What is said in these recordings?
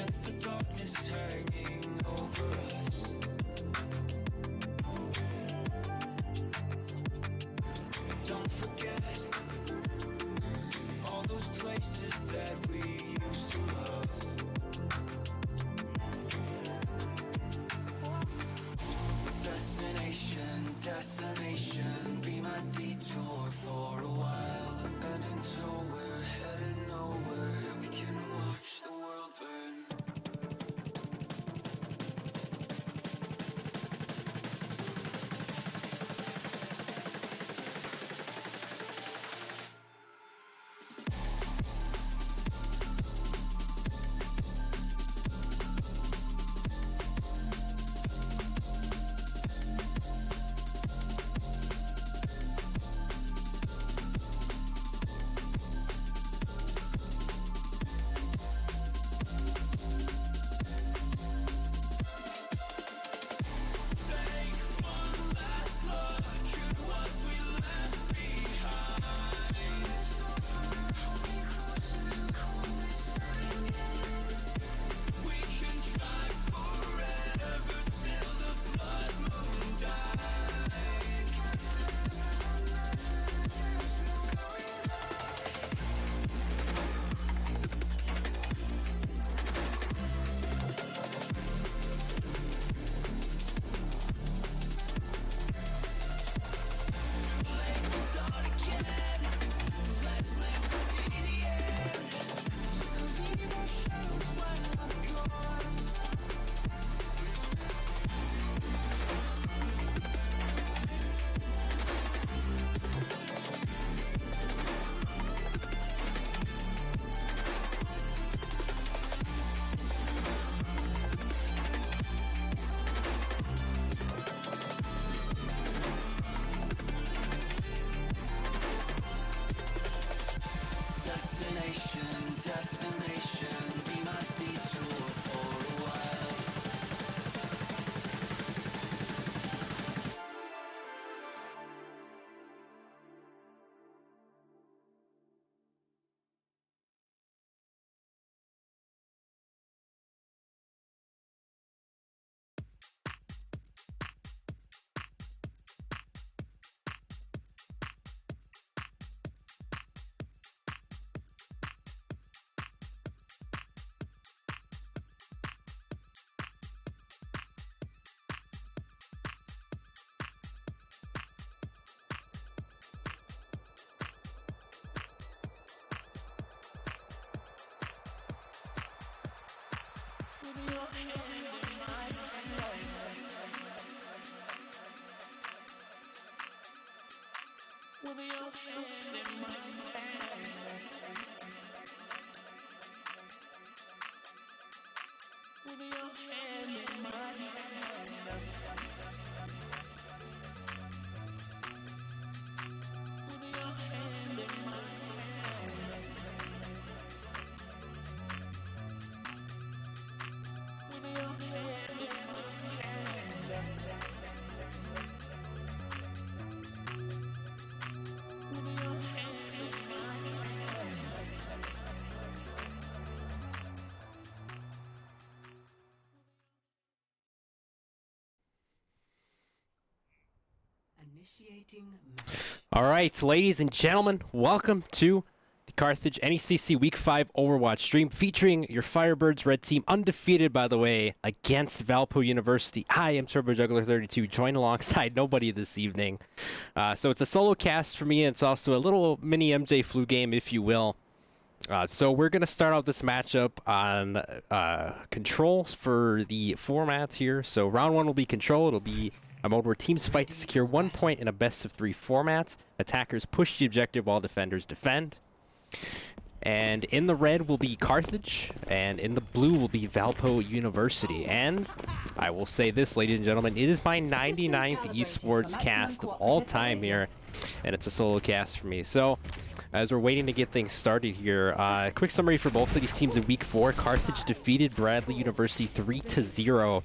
against the darkness hanging over us. Don't forget all those places that we used to love. Destination, destination, be my detour for a while. And until we're headed nowhere, we can watch the world burn. Destination, be my detour for a while. All right, ladies and gentlemen, welcome to the Carthage NECC Week 5 Overwatch stream featuring your Firebirds Red Team, undefeated, by the way, against Valpo University. I am Turbo Juggler 32, joined alongside nobody this evening. So it's a solo cast for me, and it's also a little mini MJ flu game, if you will. So we're going to start out this matchup on controls for the formats here. So round 1 will be control. It'll be a mode where teams fight to secure 1 point in a best-of-3 format. Attackers push the objective while defenders defend. And in the red will be Carthage, and in the blue will be Valpo University. And I will say this, ladies and gentlemen, it is my 99th esports cast of all time here, and it's a solo cast for me. So as we're waiting to get things started here, quick summary for both of these teams in Week 4. Carthage defeated Bradley University 3-0.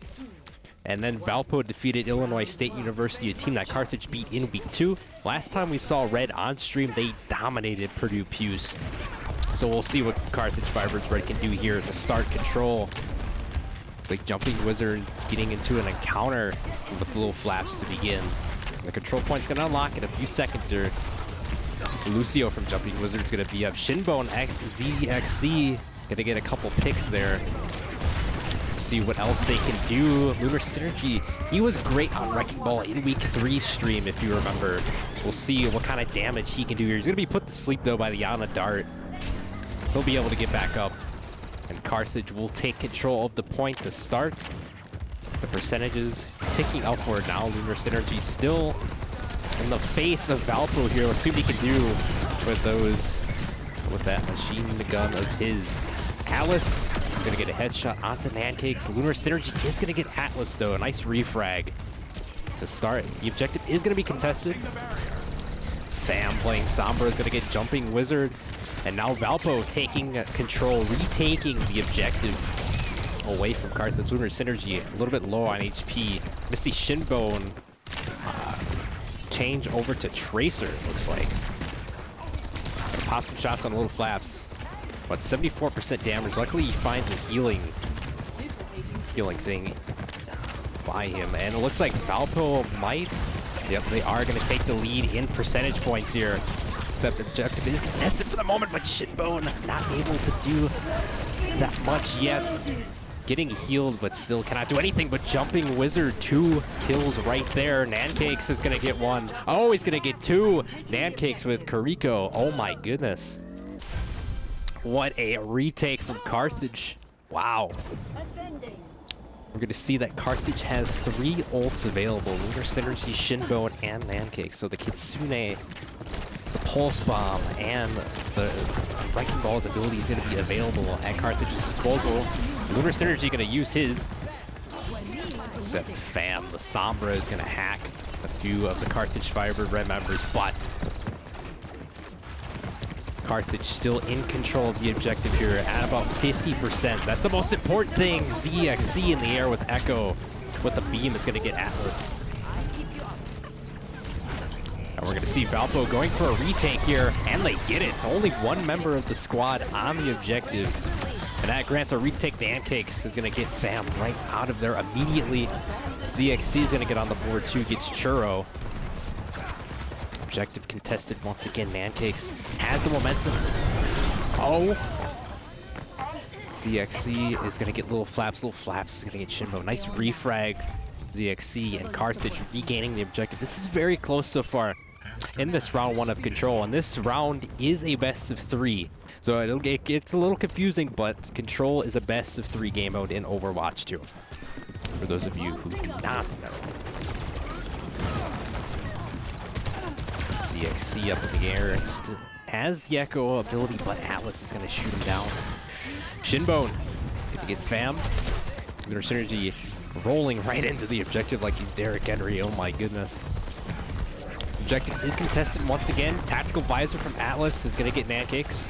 And then Valpo defeated Illinois State University, a team that Carthage beat in Week 2. Last time we saw Red on stream, they dominated Purdue Puce. So we'll see what Carthage FIrebirds Red can do here to start control. It's like Jumping Wizard's getting into an encounter with little flaps to begin. The control point's gonna unlock in a few seconds here. Lucio from Jumping Wizard's gonna be up. Shinbone ZXC gonna get a couple picks there. See what else they can do. Lunar Synergy, he was great on Wrecking Ball in Week 3 stream, if you remember. We'll see what kind of damage he can do here. He's gonna be put to sleep though by the Yana Dart. He'll be able to get back up. And Carthage will take control of the point to start. The percentages ticking upward now. Lunar Synergy still in the face of Valpo here. Let's see what he can do with that machine gun of his. Atlas is gonna get a headshot onto NANCakes. Lunar Synergy is gonna get Atlas though. A nice refrag to start. The objective is gonna be contested. Fam playing Sombra is gonna get Jumping Wizard. And now Valpo taking control, retaking the objective away from Carthage. Lunar Synergy a little bit low on HP. Gonna see Shinbone change over to Tracer, it looks like. Gonna pop some shots on little flaps. But 74% damage. Luckily he finds a healing thing by him. And it looks like Valpo might. Yep, they are gonna take the lead in percentage points here. Except the objective is contested for the moment, but Shinbone not able to do that much yet. Getting healed, but still cannot do anything but Jumping Wizard. 2 kills right there. NANCakes is gonna get 1. Oh, he's gonna get 2. NANCakes with Kariko. Oh my goodness. What a retake from Carthage. Wow. We're gonna see that Carthage has 3 ults available. Lunar Synergy, Shinbone, and NANCakes. So the Kitsune, the Pulse Bomb, and the Wrecking Ball's ability is going to be available at Carthage's disposal. Lunar Synergy going to use his. Except Fam, the Sombra, is going to hack a few of the Carthage Firebird Red members, but Carthage still in control of the objective here at about 50%. That's the most important thing. ZXC in the air with Echo. With the beam is going to get Atlas. And we're going to see Valpo going for a retake here, and they get it. Only 1 member of the squad on the objective. And that grants a retake. NANCakes is going to get Fam right out of there immediately. ZXC is going to get on the board too, gets Churro. Objective contested once again. NANCakes has the momentum. Oh. ZXC is going to get little flaps. Little flaps is going to get Shinbo. Nice refrag. ZXC and Carthage regaining the objective. This is very close so far in this round 1 of control, and this round is a best of 3. So it gets a little confusing, but control is a best of 3 game mode in Overwatch 2. For those of you who do not know. ZXC up in the air has the Echo ability, but Atlas is going to shoot him down. Shinbone gonna get Fam. Lunar Synergy rolling right into the objective like he's Derrick Henry. Oh my goodness. Objective is contested once again. Tactical Visor from Atlas is going to get NANCakes.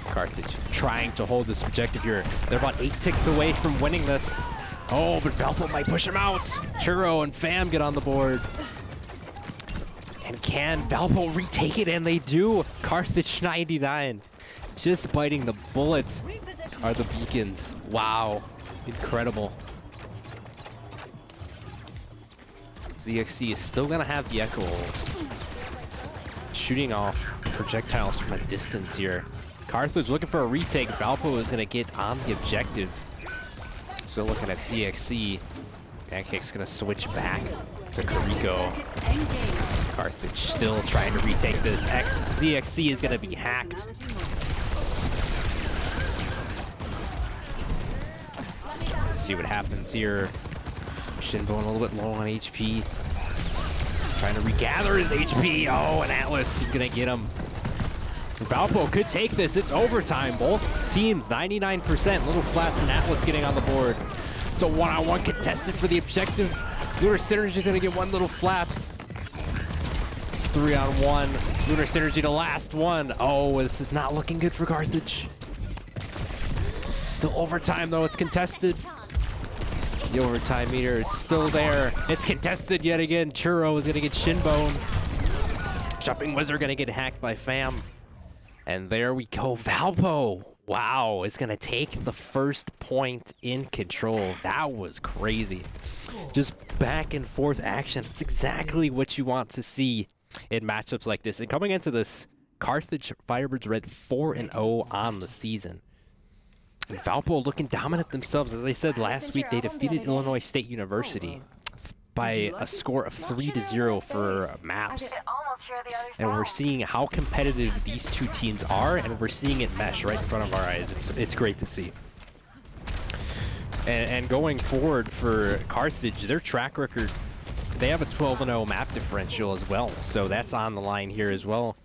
Carthage trying to hold this objective here. They're about 8 ticks away from winning this. Oh, but Valpo might push him out. Churro and Fam get on the board. And can Valpo retake it? And they do. Carthage 99. Just biting the bullets are the beacons. Wow. Incredible. ZXC is still going to have the Echo ult. Shooting off projectiles from a distance here. Carthage looking for a retake. Valpo is going to get on the objective. Still looking at ZXC. NANCakes going to switch back to Kariko. Carthage still trying to retake this. ZXC is going to be hacked. Let's see what happens here. Shinbone a little bit low on HP. Trying to regather his HP. Oh, and Atlas is going to get him. Valpo could take this. It's overtime. Both teams, 99%. Little Flats and Atlas getting on the board. It's a one-on-one contested for the objective. Lunar Synergy is going to get 1 little Flaps. It's 3-on-1. Lunar Synergy, the last one. Oh, this is not looking good for Carthage. Still overtime, though. It's contested. The overtime meter is still there. It's contested yet again. Churro is going to get Shinbone. Jumping Wizard going to get hacked by Fam. And there we go, Valpo. Wow, is gonna take the first point in control. That was crazy. Just back and forth action. It's exactly what you want to see in matchups like this. And coming into this, Carthage FIrebirds read 4-0 on the season. And Valpo looking dominant themselves. As I said last week, they defeated Illinois State University by a score of 3-0 for maps. And we're seeing how competitive these two teams are, and we're seeing it mesh right in front of our eyes. It's great to see. And going forward for Carthage, their track record, they have a 12-0 map differential as well. So that's on the line here as well.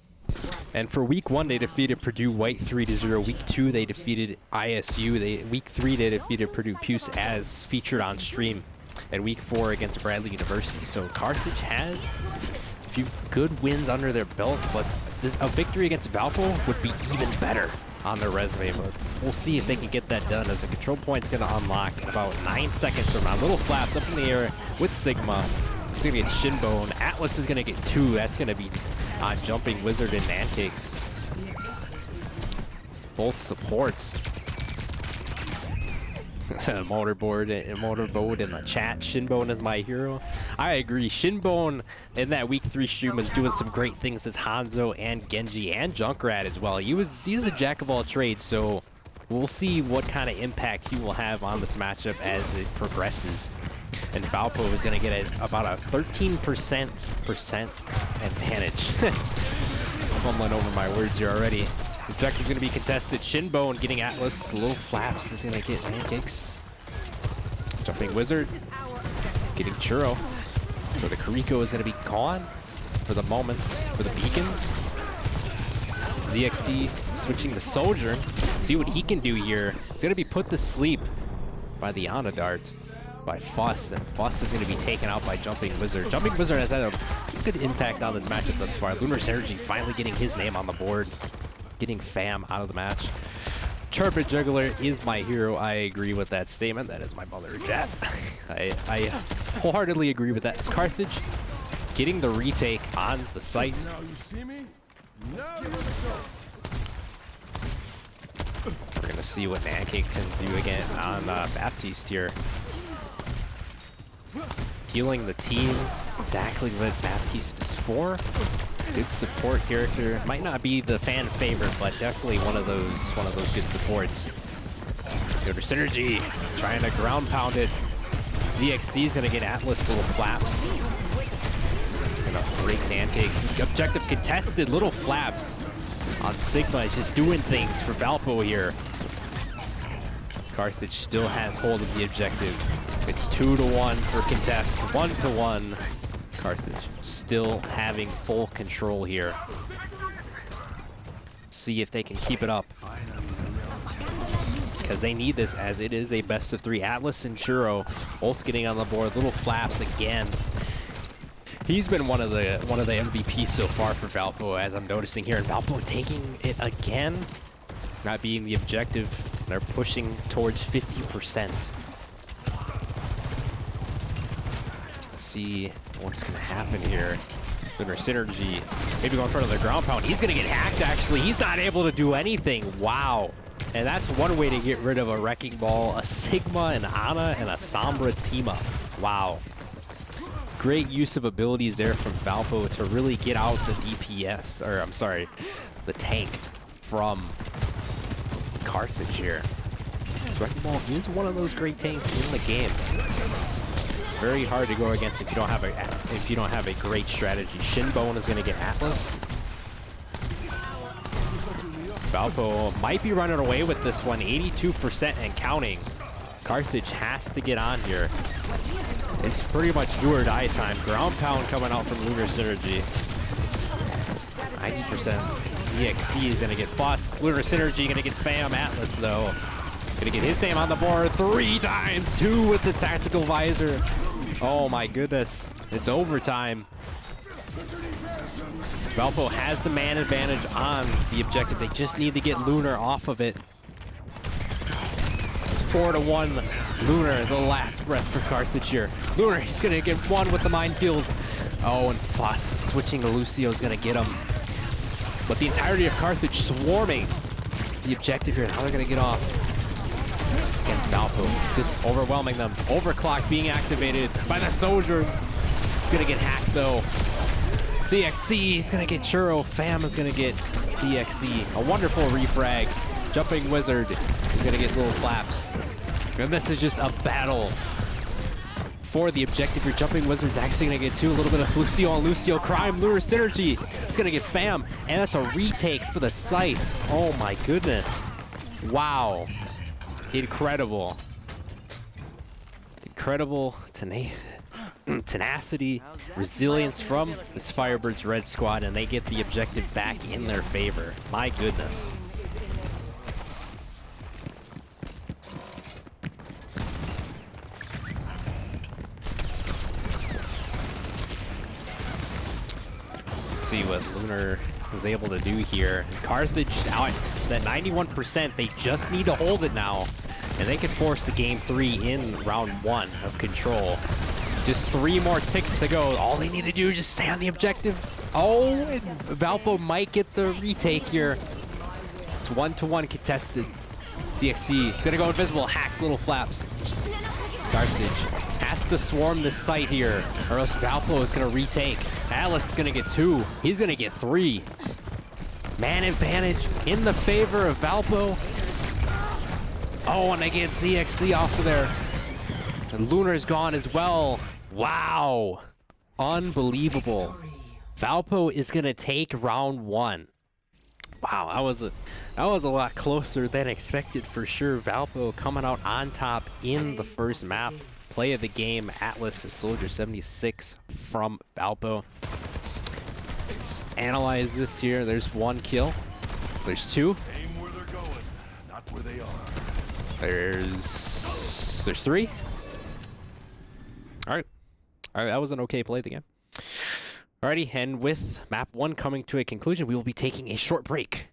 And for week 1, they defeated Purdue White 3-0. Week 2, they defeated ISU. Week 3, they defeated Purdue Puce as featured on stream. And week 4 against Bradley University. So Carthage has a few good wins under their belt, but a victory against Valpo would be even better on their resume. But we'll see if they can get that done, as the control point's going to unlock in about 9 seconds from now. Little flaps up in the air with Sigma. It's going to get Shinbone. Atlas is going to get 2. That's going to be Jumping Wizard and NECC. Both supports. Motorboard in the chat. Shinbone is my hero. I agree. Shinbone in that week 3 stream was doing some great things as Hanzo and Genji and Junkrat as well. He was a jack of all trades, so we'll see what kind of impact he will have on this matchup as it progresses. And Valpo is going to get about a 13% advantage. Fumbling over my words here already. Objective going to be contested. Shinbone getting Atlas. Little flaps is going to get NECC. Jumping Wizard getting Churro. So the Kariko is going to be gone for the moment for the beacons. ZXC switching to Soldier. See what he can do here. It's going to be put to sleep by the Ana Dart by Fuss, and Fuss is going to be taken out by Jumping Wizard. Jumping Wizard has had a good impact on this matchup thus far. Lunar Synergy finally getting his name on the board. Getting Fam out of the match. Charpit Juggler is my hero. I agree with that statement. That is my mother, Jet. I wholeheartedly agree with that. It's Carthage getting the retake on the site. Now you see me? We're going to see what NECC can do again on Baptiste here. Healing the team. That's exactly what Baptiste is for. Good support character. Might not be the fan favorite, but definitely one of those good supports. Lunar Synergy trying to ground pound it. ZXC is gonna get Atlas little flaps. Gonna break NECC. Objective contested. Little flaps on Sigma. Is just doing things for Valpo here. Carthage still has hold of the objective. It's 2-1 for contest. 1-1. Carthage still having full control here. See if they can keep it up, because they need this, as it is a best of 3. Atlas and Churro both getting on the board. Little flaps again. He's been one of the MVPs so far for Valpo, as I'm noticing here. And Valpo taking it again, not being the objective. They're pushing towards 50%. See what's going to happen here. Lunar Synergy maybe going in front of the ground pound. He's going to get hacked, actually. He's not able to do anything. Wow. And that's one way to get rid of a Wrecking Ball. A Sigma, an Ana, and a Sombra team-up. Wow. Great use of abilities there from Valpo to really get out the DPS, or I'm sorry, the tank from Carthage here. Wrecking Ball is one of those great tanks in the game. It's very hard to go against if you don't have a great strategy. Shinbone is going to get Atlas. Valpo might be running away with this one, 82% and counting. Carthage has to get on here. It's pretty much do or die time. Ground pound coming out from Lunar Synergy. 90%. ZXC is going to get Fuss. Lunar Synergy going to get Fam. Atlas, though, going to get his name on the board 3 times. 2 with the tactical visor. Oh, my goodness. It's overtime. Valpo has the man advantage on the objective. They just need to get Lunar off of it. It's 4-1. Lunar, the last breath for Carthage here. Lunar, he's going to get 1 with the minefield. Oh, and Fuss switching to Lucio is going to get him. But the entirety of Carthage swarming the objective here. How they're going to get off. Again, Valpo just overwhelming them. Overclock being activated by the soldier. He's going to get hacked though. CXC is going to get Churro. Fam is going to get CXC. A wonderful refrag. Jumping Wizard is going to get little flaps. And this is just a battle for the objective. Your Jumping Wizard's actually going to get two. A little bit of Lucio on Lucio. Crime, Lure, Synergy. It's going to get Fam. And that's a retake for the site. Oh my goodness. Wow. Incredible. Incredible tenacity, resilience from this Firebirds Red squad, and they get the objective back in their favor. My goodness. Let's see what Lunar was able to do here. Carthage out that 91%. They just need to hold it now, and they can force the game 3 in round 1 of Control. Just 3 more ticks to go. All they need to do is just stay on the objective. Oh, and Valpo might get the retake here. It's 1-to-1 contested. CXC is gonna go invisible, hacks little flaps. Carthage has to swarm the site here, or else Valpo is gonna retake. Atlas is gonna get 2. He's gonna get 3. Man advantage in the favor of Valpo. Oh, and they get CXC off of there. And Lunar's gone as well. Wow. Unbelievable. Valpo is gonna take round 1. Wow, that was a lot closer than expected for sure. Valpo coming out on top in the first map. Play of the game, Atlas Soldier 76 from Valpo. Let's analyze this here. There's 1 kill. There's 2. Aim where they're going, not where they are. There's 3. All right, that was an okay play of the game. Alrighty, and with map 1 coming to a conclusion, we will be taking a short break.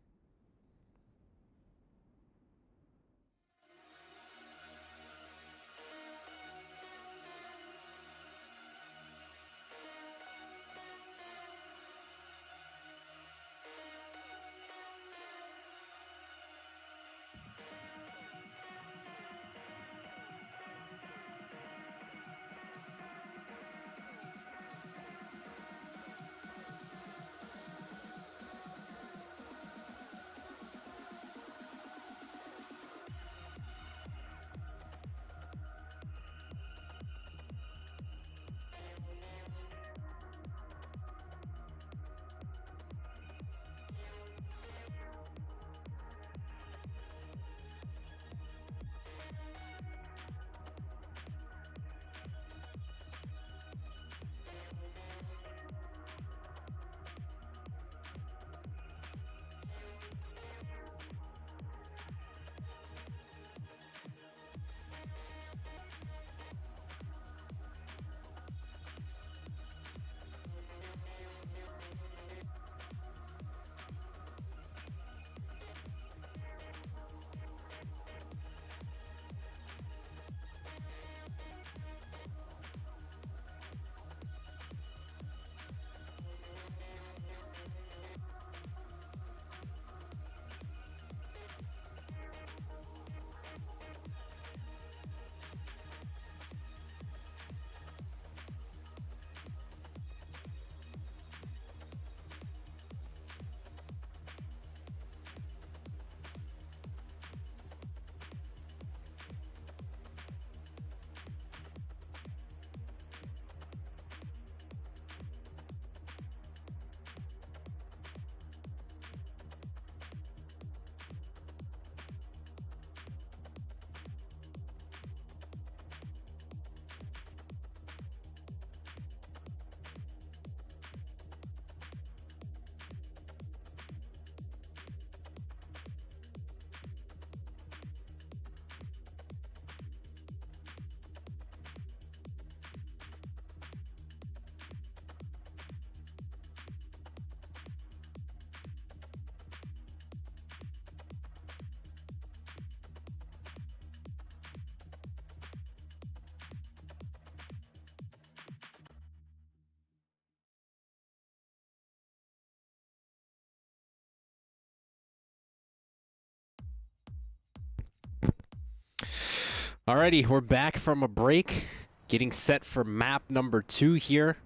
Alrighty, we're back from a break, getting set for map number 2 here.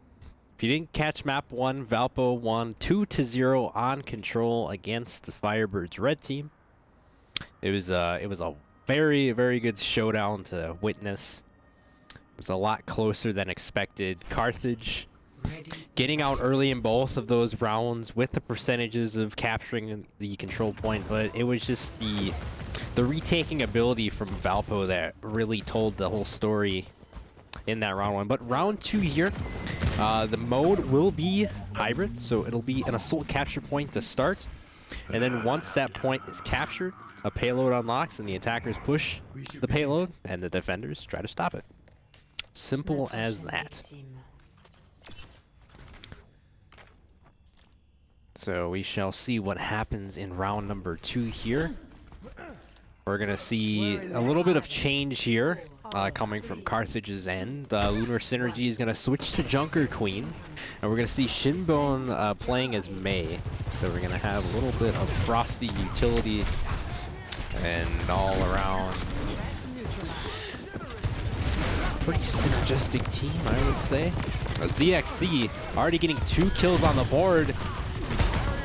If you didn't catch map 1, Valpo won 2-0 on control against the Firebirds red team. It was a very, very good showdown to witness. It was a lot closer than expected. Carthage getting out early in both of those rounds with the percentages of capturing the control point, but it was just the retaking ability from Valpo that really told the whole story in that round 1. But round 2 here, the mode will be hybrid, so it'll be an assault capture point to start, and then once that point is captured, a payload unlocks and the attackers push the payload and the defenders try to stop it. Simple as that. So we shall see what happens in round number 2 here. We're going to see a little bit of change here coming from Carthage's end. Lunar Synergy is going to switch to Junker Queen. And we're going to see Shinbone playing as Mei. So we're going to have a little bit of Frosty utility and all around. Pretty synergistic team, I would say. ZXC already getting 2 kills on the board.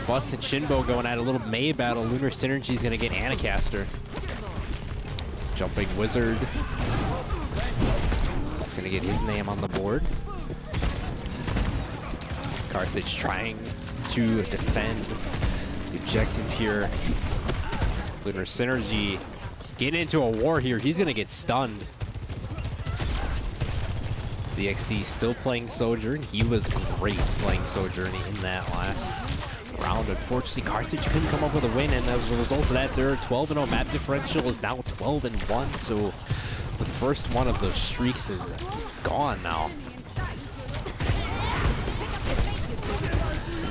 Fuss and Shinbo going at a little Mei battle. Lunar Synergy is going to get Anacaster. Jumping Wizard. He's going to get his name on the board. Carthage trying to defend the objective here. Lunar Synergy getting into a war here. He's going to get stunned. ZXC still playing Sojourn. He was great playing Sojourn in that last round. Unfortunately, Carthage couldn't come up with a win, and as a result of that, their 12-0 map differential is now 12-1, so the first one of those streaks is gone now.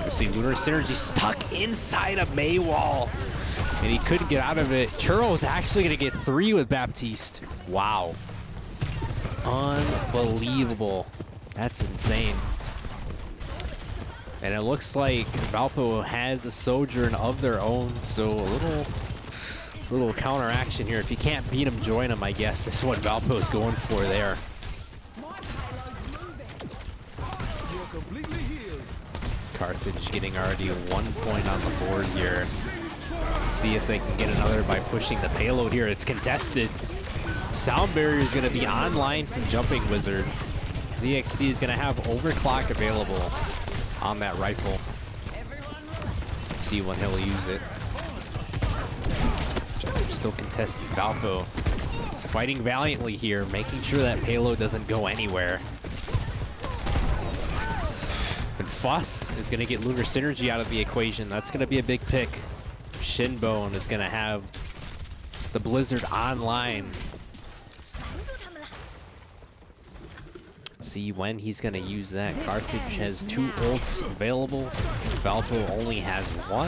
You see Lunar Synergy stuck inside a Mei wall, and he couldn't get out of it. Churro's actually going to get 3 with Baptiste. Wow. Unbelievable. That's insane. And it looks like Valpo has a Sojourn of their own, so a little counteraction here. If you can't beat him, join him, I guess. That's what Valpo's going for there. Carthage getting already 1 point on the board here. Let's see if they can get another by pushing the payload here. It's contested. Sound Barrier is going to be online from Jumping Wizard. ZXC is going to have overclock available on that rifle. See when he'll use it. Still contested. Valpo fighting valiantly here, making sure that payload doesn't go anywhere. And Fuss is going to get Lunar Synergy out of the equation. That's going to be a big pick. Shinbone is going to have the Blizzard online. See when he's going to use that. Carthage has 2 ults available. Valpo only has 1.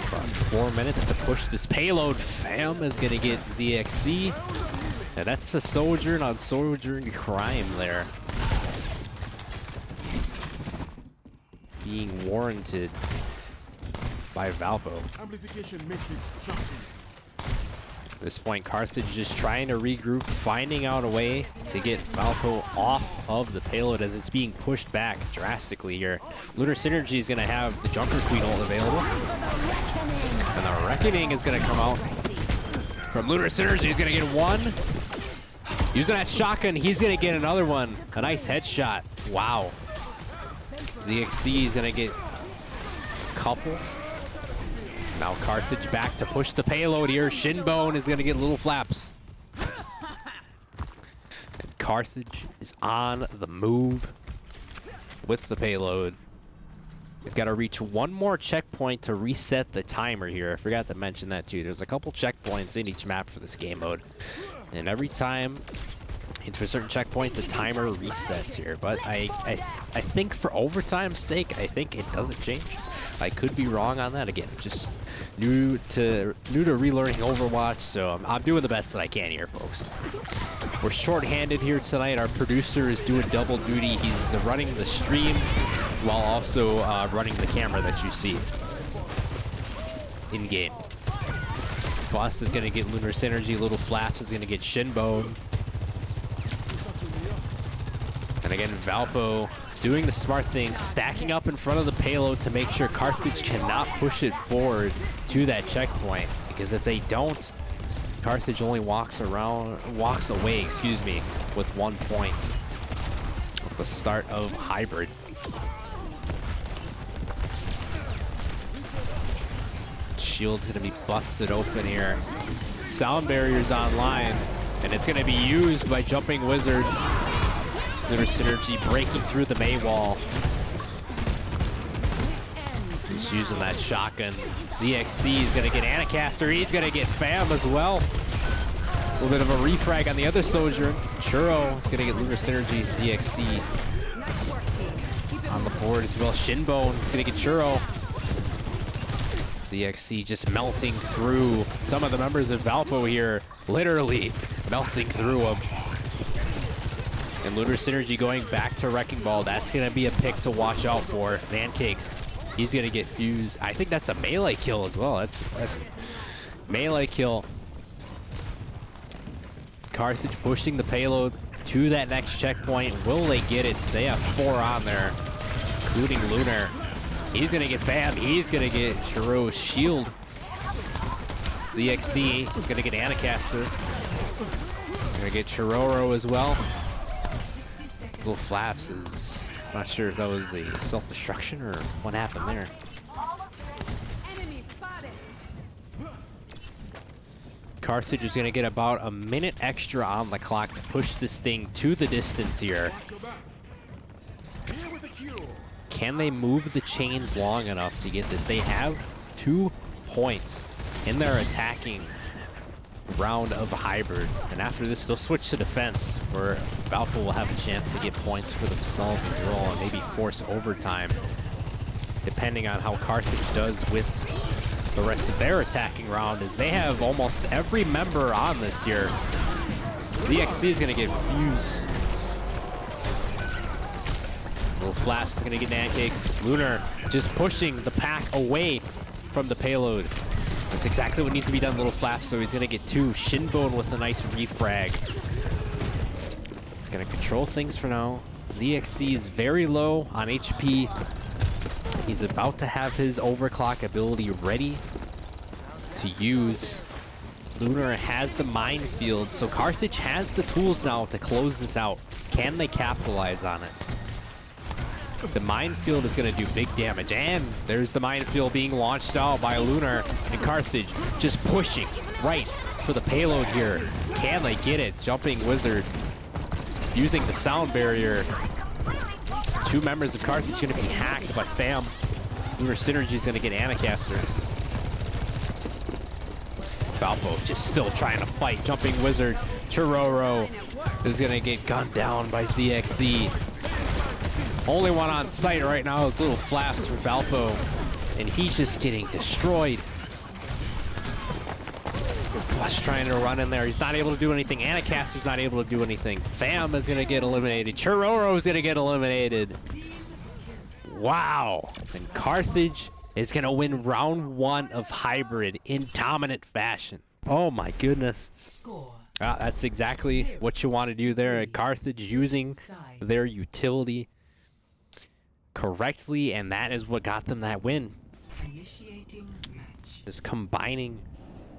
About 4 minutes to push this payload. Fam is going to get ZXC. And that's a Sojourn on Sojourn crime there. Being warranted by Valpo. At this point, Carthage just trying to regroup, finding out a way to get Valpo off of the payload as it's being pushed back drastically here. Lunar Synergy is going to have the Junker Queen ult available. And the Reckoning is going to come out from Lunar Synergy. He's going to get 1. Using that shotgun, he's going to get another one. A nice headshot. Wow. ZXC is going to get a couple. Now Carthage back to push the payload here. Shinbone is going to get little flaps. And Carthage is on the move with the payload. They've got to reach 1 more checkpoint to reset the timer here. I forgot to mention that too. There's a couple checkpoints in each map for this game mode. And every time into a certain checkpoint, the timer resets here. But I think for overtime's sake, I think it doesn't change. I could be wrong on that. Again, just new to relearning Overwatch, so I'm doing the best that I can here, folks. We're short-handed here tonight. Our producer is doing double duty. He's running the stream while also running the camera that you see in game. Fuss is going to get Lunar Synergy. Little Flaps is going to get Shinbone. And again, Valpo doing the smart thing, stacking up in front of the payload to make sure Carthage cannot push it forward to that checkpoint. Because if they don't, Carthage only walks away, excuse me, with 1 point at the start of Hybrid. Shield's gonna be busted open here. Sound barrier's online, and it's gonna be used by Jumping Wizard. Lunar Synergy breaking through the May wall. He's using that shotgun. ZXC is gonna get Anacaster. He's gonna get Fam as well. A little bit of a refrag on the other soldier. Churro is gonna get Lunar Synergy. ZXC on the board as well. Shinbone is gonna get Churro. ZXC just melting through some of the members of Valpo here. Literally melting through them. And Lunar Synergy going back to Wrecking Ball. That's going to be a pick to watch out for. Pancakes, he's going to get fused. I think that's a melee kill as well. That's a melee kill. Carthage pushing the payload to that next checkpoint. Will they get it? They have 4 on there, including Lunar. He's going to get Fam. He's going to get Churro's shield. ZXC is going to get Anacaster. Going to get Churro as well. Little Flaps is not sure if that was a self-destruction or what happened there. Carthage is going to get about a minute extra on the clock to push this thing to the distance here. Can they move the chains long enough to get this? They have 2 points in their attacking round of Hybrid, and after this they'll switch to defense, where Valpo will have a chance to get points for themselves as well, and maybe force overtime depending on how Carthage does with the rest of their attacking round, as they have almost every member on this here. ZXC is going to get fused. Little Flaps is going to get Pancakes. Lunar just pushing the pack away from the payload. That's exactly what needs to be done, Little Flaps, so he's going to get 2. Shinbone with a nice refrag. He's going to control things for now. ZXC is very low on HP. He's about to have his overclock ability ready to use. Lunar has the minefield, so Carthage has the tools now to close this out. Can they capitalize on it? The minefield is going to do big damage, and there's the minefield being launched out by Lunar, and Carthage just pushing right for the payload here. Can they get it? Jumping Wizard using the sound barrier. 2 members of Carthage going to be hacked by Fam. Lunar Synergy is going to get Anacaster. Valpo just still trying to fight. Jumping Wizard. Churro is going to get gunned down by ZXC. Only one on site right now is Little Flaps for Valpo, and he's just getting destroyed. Flush trying to run in there. He's not able to do anything. Anacaster's not able to do anything. Fam is going to get eliminated. Churro is going to get eliminated. Wow. And Carthage is going to win round 1 of Hybrid in dominant fashion. Oh my goodness. That's exactly what you want to do there. Carthage using their utility correctly, and that is what got them that win. Just combining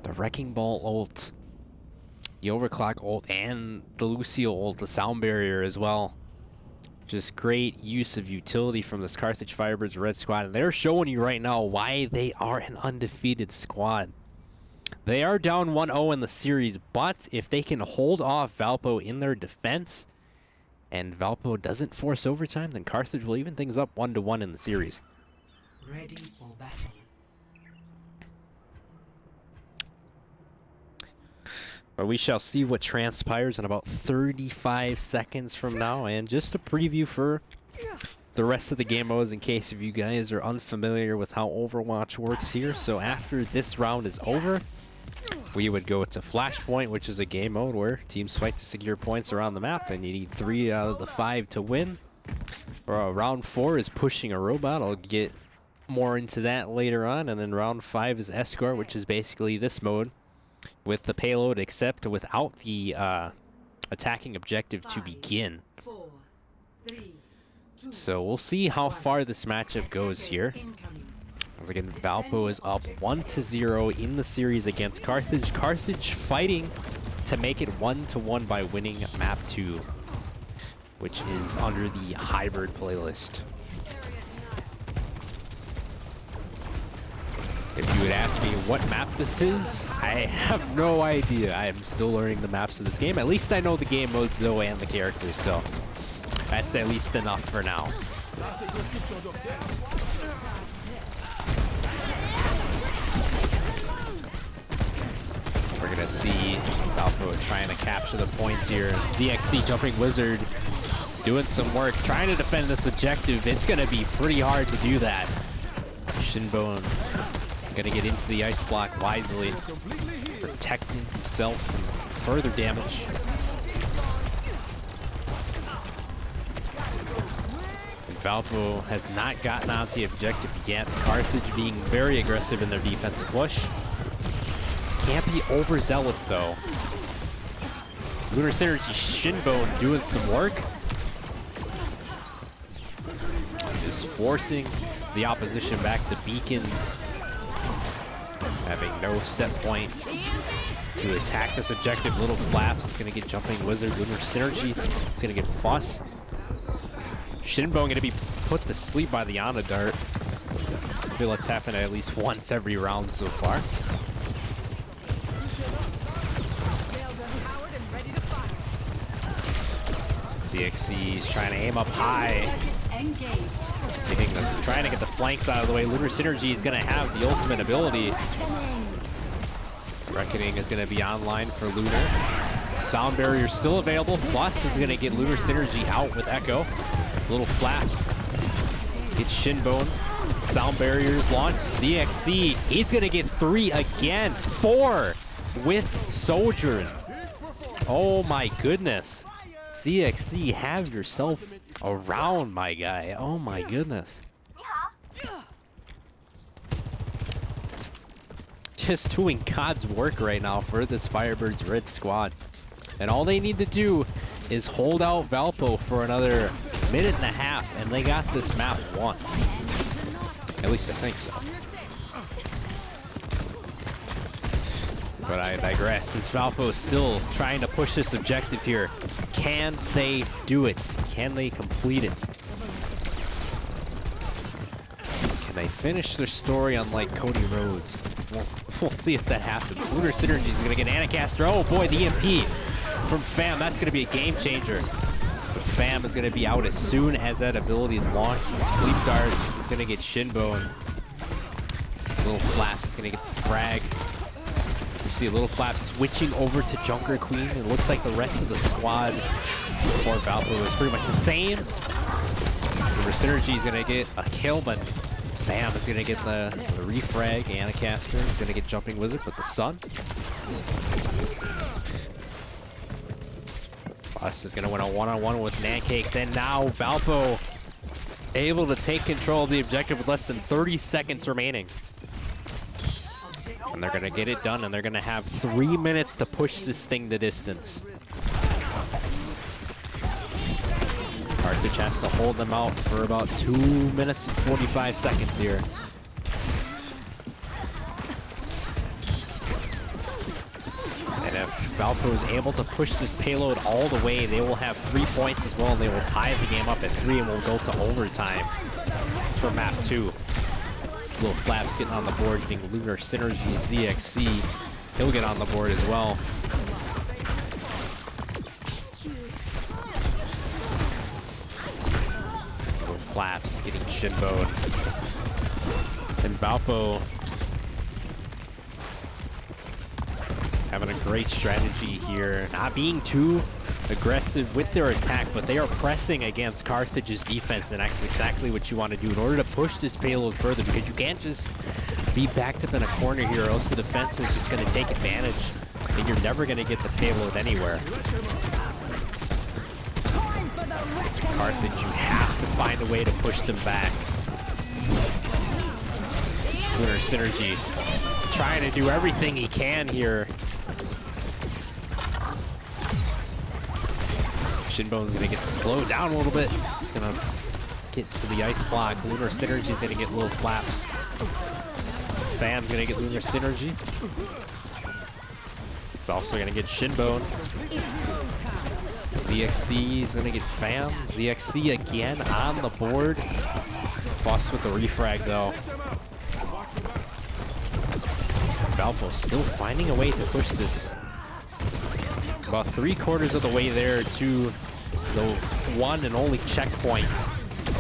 the Wrecking Ball ult, the Overclock ult, and the Lucio ult, the sound barrier as well. Just great use of utility from this Carthage FIrebirds Red Squad, and they're showing you right now why they are an undefeated squad. They are down 1-0 in the series, but if they can hold off Valpo in their defense, and Valpo doesn't force overtime, then Carthage will even things up 1-1 in the series. Ready for battle. But we shall see what transpires in about 35 seconds from now. And just a preview for the rest of the game modes in case if you guys are unfamiliar with how Overwatch works here. So after this round is over, we would go to Flashpoint, which is a game mode where teams fight to secure points around the map, and you need 3 out of the 5 to win. Round 4 is Pushing a Robot. I'll get more into that later on. And then round 5 is Escort, which is basically this mode, with the payload, except without the attacking objective to begin. 4, 3, 2, So we'll see how far this matchup goes here. Once again, Valpo is up 1-0 in the series against Carthage. Carthage fighting to make it 1-1 by winning map 2, which is under the Hybrid playlist. If you would ask me what map this is, I have no idea. I am still learning the maps of this game. At least I know the game modes though and the characters, so that's at least enough for now. We're gonna see Valpo trying to capture the points here. NECC jumping wizard doing some work, trying to defend this objective. It's gonna be pretty hard to do that. Shinbone gonna get into the ice block wisely, protecting himself from further damage. And Valpo has not gotten onto the objective yet. Carthage being very aggressive in their defensive push. Can't be overzealous though. Lunar Synergy Shinbone doing some work. Just forcing the opposition back to beacons. Having no set point to attack this objective. Little Flaps is going to get Jumping Wizard. Lunar Synergy is going to get Fuss. Shinbone going to be put to sleep by the Ana Dart. I feel it's happened at least once every round so far. NECC is trying to aim up high. Trying to get the flanks out of the way. Lunar Synergy is going to have the ultimate ability. Reckoning is going to be online for Lunar. Sound Barrier still available. Plus is going to get Lunar Synergy out with Echo. Little Flaps. Gets Shinbone. Sound Barriers launched. NECC, he's going to get 3 again. 4 with Sojourn. Oh my goodness. NECC, have yourself a round, my guy. Oh my goodness. Just doing God's work right now for this FIrebirds Red squad. And all they need to do is hold out Valpo for another minute and a half, and they got this map won. At least I think so. But I digress. This Valpo is still trying to push this objective here. Can they do it? Can they complete it? Can they finish their story unlike Cody Rhodes? We'll see if that happens. Lunar Synergy is going to get Anacaster. Oh boy, the EMP from Fam. That's going to be a game changer. But Fam is going to be out as soon as that ability is launched. The Sleep Dart is going to get Shinbone. Little Flaps is going to get the frag. You see a Little Flap switching over to Junker Queen. It looks like the rest of the squad for Valpo is pretty much the same. Lunar Synergy is going to get a kill, but Fam is going to get the refrag. Anacaster is going to get Jumping Wizard with the Sun. Fuss is going to win a one-on-one with Nancakes, and now Valpo able to take control of the objective with less than 30 seconds remaining. And they're going to get it done, and they're going to have 3 minutes to push this thing the distance. Carthage has to hold them out for about 2 minutes and 45 seconds here. And if Valpo is able to push this payload all the way, they will have 3 points as well, and they will tie the game up at 3, and we'll go to overtime for map 2. Little Flaps getting on the board, getting Lunar Synergy. NECC, he'll get on the board as well. Little Flaps getting Shinbone. And Valpo having a great strategy here, not being too aggressive with their attack, but they are pressing against Carthage's defense, and that's exactly what you want to do in order to push this payload further, because you can't just be backed up in a corner here, or else the defense is just going to take advantage, and you're never going to get the payload anywhere. Carthage, you have to find a way to push them back. Lunar Synergy trying to do everything he can here Shinbone's gonna get slowed down a little bit. He's gonna get to the ice block. Lunar Synergy's gonna get little flaps. Fam's gonna get Lunar Synergy. It's also gonna get Shinbone. ZXC is gonna get Fam. ZXC again on the board. Fuss with the refrag though. Valpo still finding a way to push this. About 3/4 of the way there to the one and only checkpoint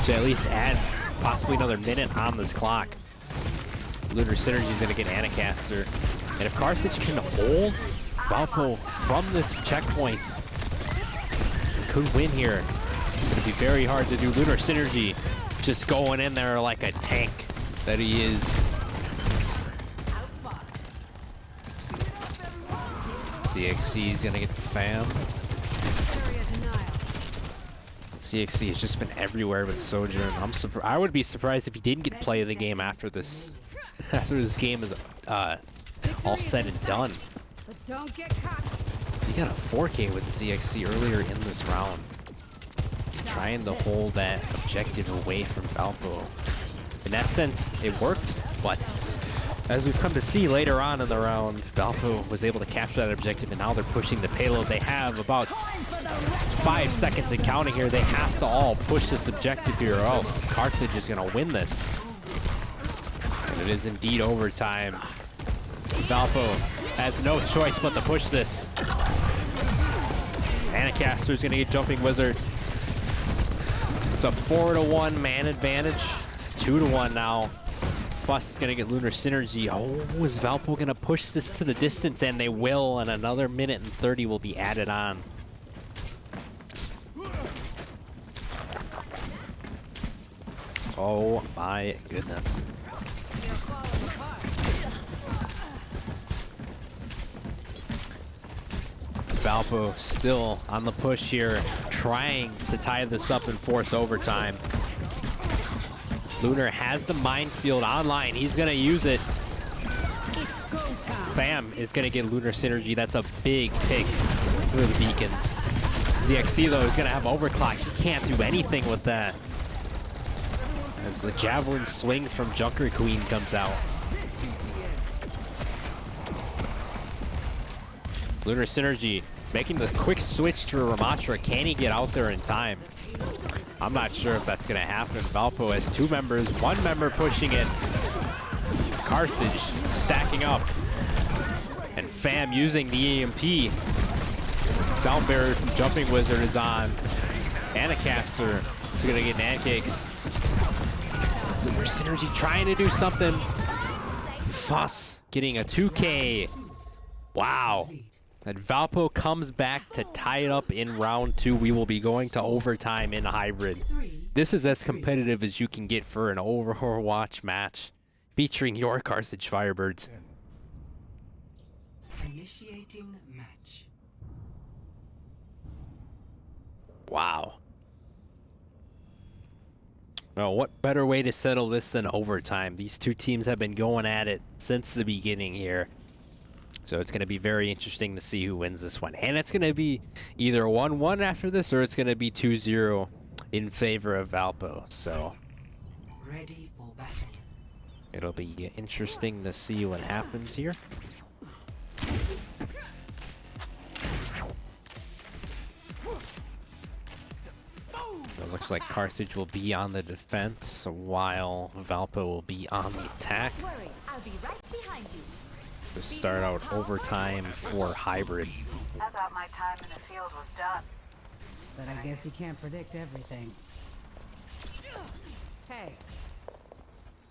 to at least add possibly another minute on this clock. Lunar Synergy is going to get Anacaster. And if Carthage can hold Valpo from this checkpoint, he could win here. It's going to be very hard to do. Lunar Synergy just going in there like a tank that he is. CXC is going to get Fam. CXC has just been everywhere with Sojourn. I would be surprised if he didn't get play of the game after this. After this game is all said and done. So he got a 4K with ZXC earlier in this round. Trying to hold that objective away from Valpo. In that sense, it worked, but as we've come to see later on in the round, Valpo was able to capture that objective, and now they're pushing the payload. They have about 5 seconds and counting here. They have to all push this objective here, or else Carthage is going to win this. And it is indeed overtime. Valpo has no choice but to push this. Anacaster is going to get Jumping Wizard. It's a 4-to-1 man advantage. 2-to-1 now. Fuss is going to get Lunar Synergy. Oh, is Valpo going to push this to the distance? And they will, and another minute and 30 will be added on. Oh my goodness. Valpo still on the push here, trying to tie this up and force overtime. Lunar has the minefield online. He's going to use it. Fam is going to get Lunar Synergy. That's a big pick for the Beacons. ZXC, though, is going to have overclock. He can't do anything with that. As the Javelin swing from Junker Queen comes out. Lunar Synergy making the quick switch to Ramatra. Can he get out there in time? I'm not sure if that's going to happen. Valpo has 2 members, 1 member pushing it. Carthage stacking up. And Fam using the EMP. Sound Barrier from Jumping Wizard is on. Anacaster is going to get Nancakes. Lunar Synergy trying to do something. Fuss getting a 2K. Wow. And Valpo comes back to tie it up in round 2. We will be going to overtime in hybrid. This is as competitive as you can get for an Overwatch match featuring your Carthage Firebirds. Initiating match. Wow. Well, what better way to settle this than overtime? These two teams have been going at it since the beginning here. So it's going to be very interesting to see who wins this one. And it's going to be either 1-1 after this, or it's going to be 2-0 in favor of Valpo. So Ready for battle. it'll be interesting to see what happens here. It looks like Carthage will be on the defense, while Valpo will be on the attack. Don't worry, I'll be right behind you. To start out overtime for hybrid. I thought my time in the field was done. But I guess you can't predict everything. Hey.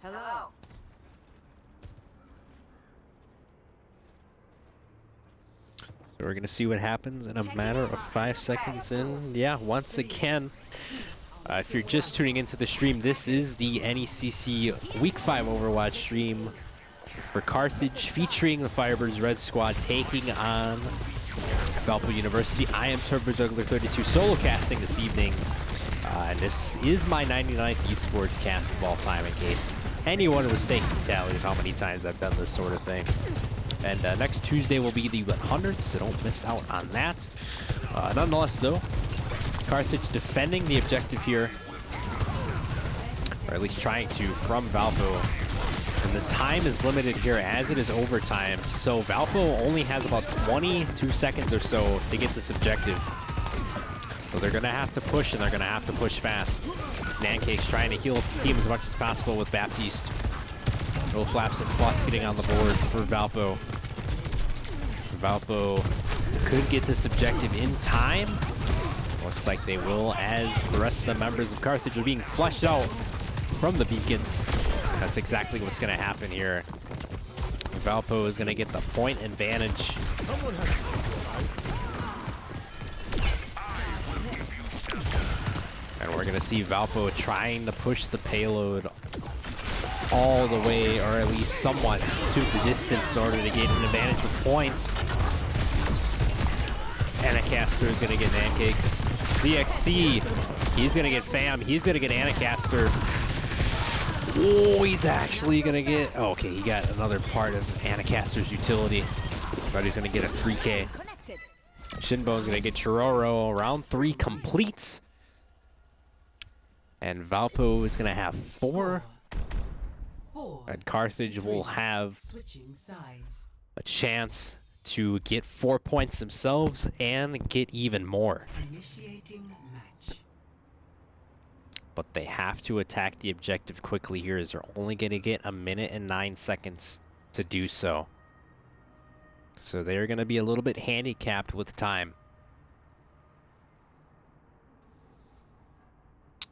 Hello. So we're going to see what happens in a matter of 5 seconds in. Yeah, once again, if you're just tuning into the stream, this is the NECC Week 5 Overwatch stream for Carthage, featuring the Firebirds Red Squad taking on Valpo University. I am Turbo Juggler 32 solo casting this evening. And this is my 99th esports cast of all time, in case anyone was taking the tally of how many times I've done this sort of thing. And next Tuesday will be the 100th, so don't miss out on that. Nonetheless, though, Carthage defending the objective here, or at least trying to, from Valpo. And the time is limited here as it is overtime, so Valpo only has about 22 seconds or so to get this objective. So they're gonna have to push, and they're gonna have to push fast. NECC's trying to heal the team as much as possible with Baptiste. No Flaps and Floss getting on the board for Valpo. Valpo could get this objective in time. Looks like they will, as the rest of the members of Carthage are being flushed out from the beacons. That's exactly what's going to happen here. Valpo is going to get the point advantage. And we're going to see Valpo trying to push the payload all the way, or at least somewhat, to the distance in order to get an advantage with points. Anacaster is going to get pancakes. CXC, he's going to get FAM. He's going to get Anacaster. Oh, he's actually going to get... Oh, okay, he got another part of Anacaster's utility. But he's going to get a 3K. Shinbone's going to get Chiroro. Round 3 complete. And Valpo is going to have 4. And Carthage will have a chance to get 4 points themselves and get even more. But they have to attack the objective quickly here, as they're only going to get 1 minute and 9 seconds to do so. So they're going to be a little bit handicapped with time.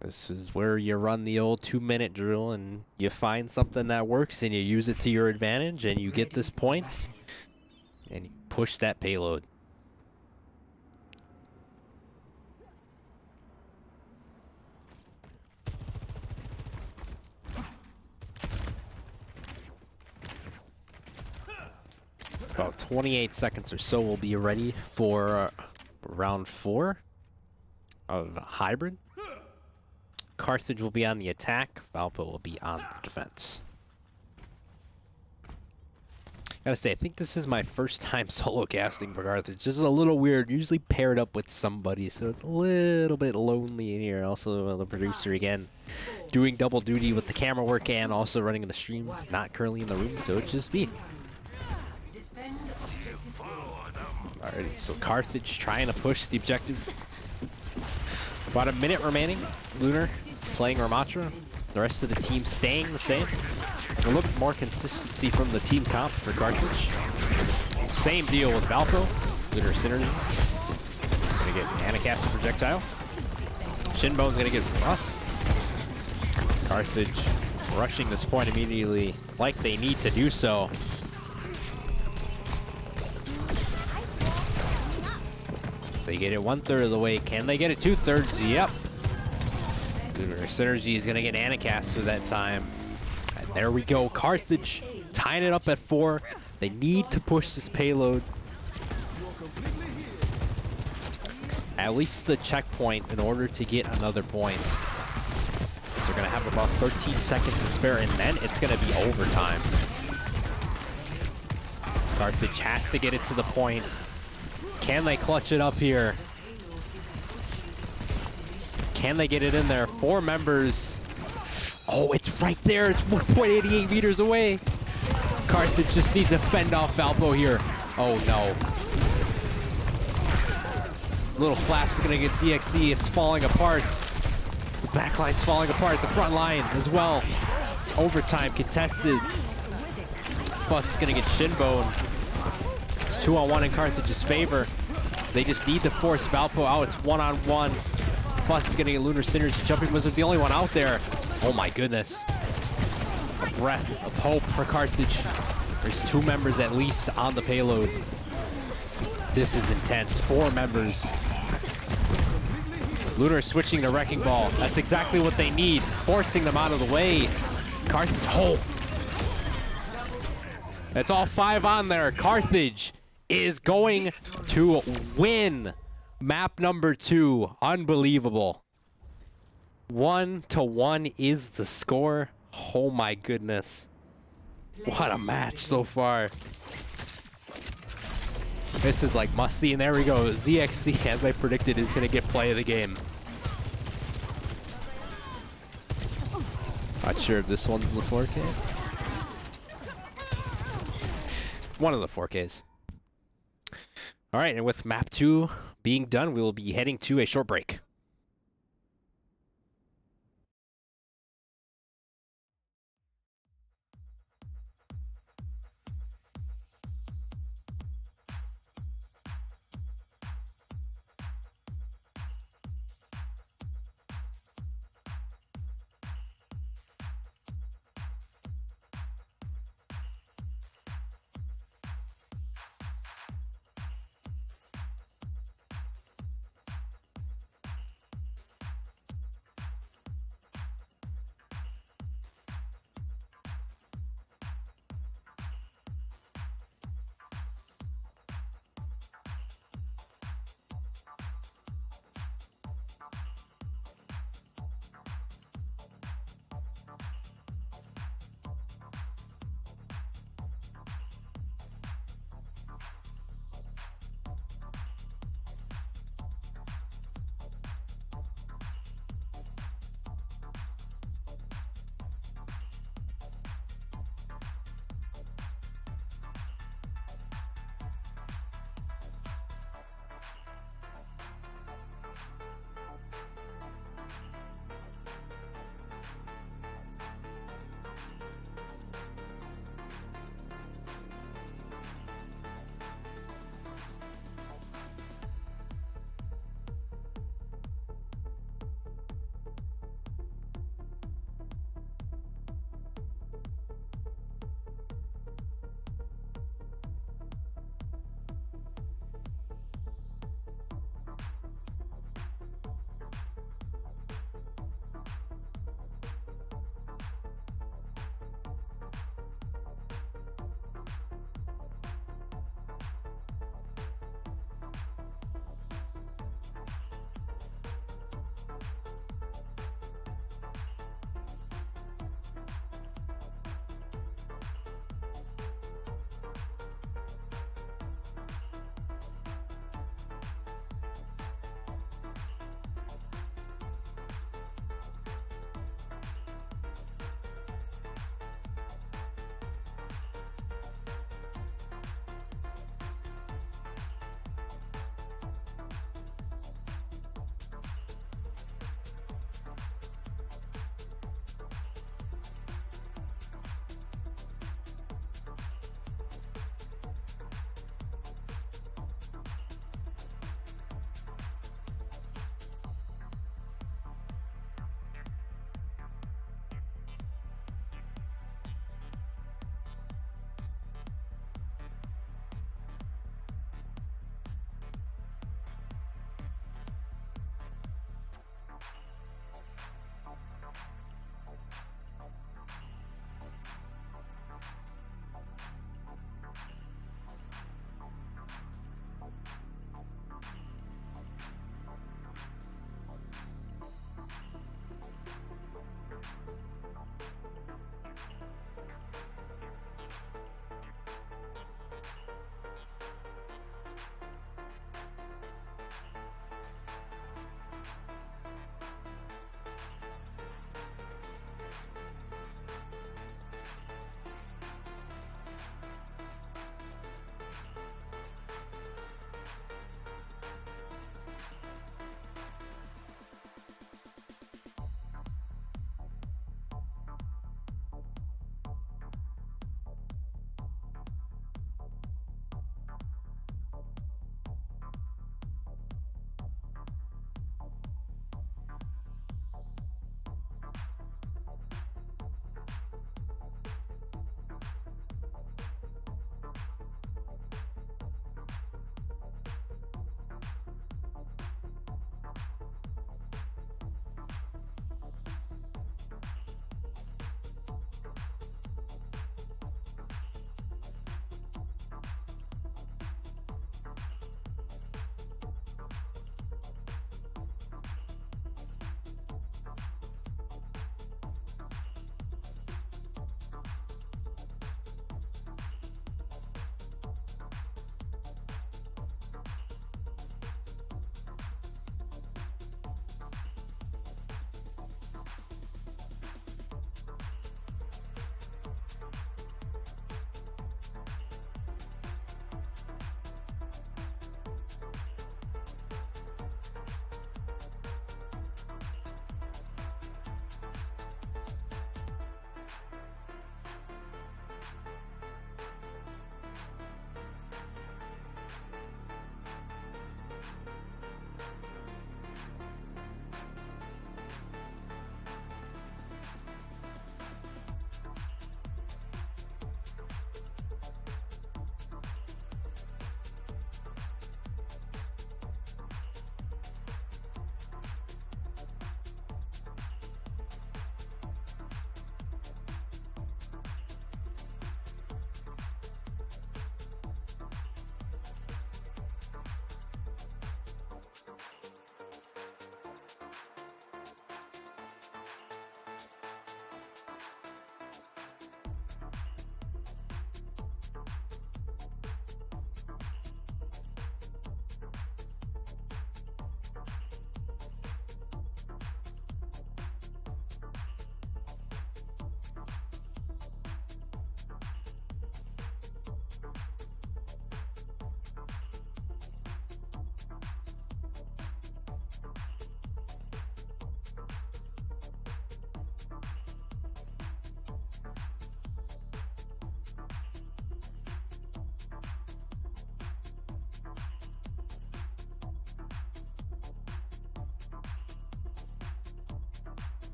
This is where you run the old 2-minute drill and you find something that works and you use it to your advantage and you get this point and you push that payload. About 28 seconds or so will be ready for round 4 of Hybrid. Carthage will be on the attack. Valpo will be on the defense. Gotta say, I think this is my first time solo casting for Carthage. This is a little weird. Usually paired up with somebody, so it's a little bit lonely in here. Also, the producer again doing double duty with the camera work and also running the stream. Not currently in the room, so it's just me. Alright, so Carthage trying to push the objective. About 1 minute remaining. Lunar playing Ramatra. The rest of the team staying the same. A little bit more consistency from the team comp for Carthage. Same deal with Valpo. Lunar Synergy. He's going to get Anacaster Projectile. Shinbone's going to get Russ. Carthage rushing this point immediately like they need to do so. They get it 1/3 of the way. Can they get it 2/3? Yep. Lunar Synergy is going to get Anacaster that time. And there we go. Carthage tying it up at 4. They need to push this payload. At least the checkpoint in order to get another point. So they're going to have about 13 seconds to spare, and then it's going to be overtime. Carthage has to get it to the point. Can they clutch it up here? Can they get it in there? 4 members. Oh, it's right there. It's 1.88 meters away. Carthage just needs to fend off Valpo here. Oh, no. Little Flap's going to get CXC. It's falling apart. The backline's falling apart. The front line as well. It's overtime contested. Fuss is going to get Shinbone. It's 2-on-1 in Carthage's favor. They just need to force Valpo out. It's 1-on-1. Plus is getting a Lunar Synergy. Jumping Wizard, the only one out there. Oh my goodness. A breath of hope for Carthage. There's 2 members at least on the payload. This is intense. 4 members. Lunar switching to Wrecking Ball. That's exactly what they need. Forcing them out of the way. Carthage. Oh. That's all 5 on there. Carthage is going to win map number 2. Unbelievable. 1-1 is the score. Oh my goodness. What a match so far. This is like must see, and there we go. ZXC, as I predicted, is going to get play of the game. Not sure if this one's the 4K. One of the 4Ks. All right, and with map 2 being done, we will be heading to a short break.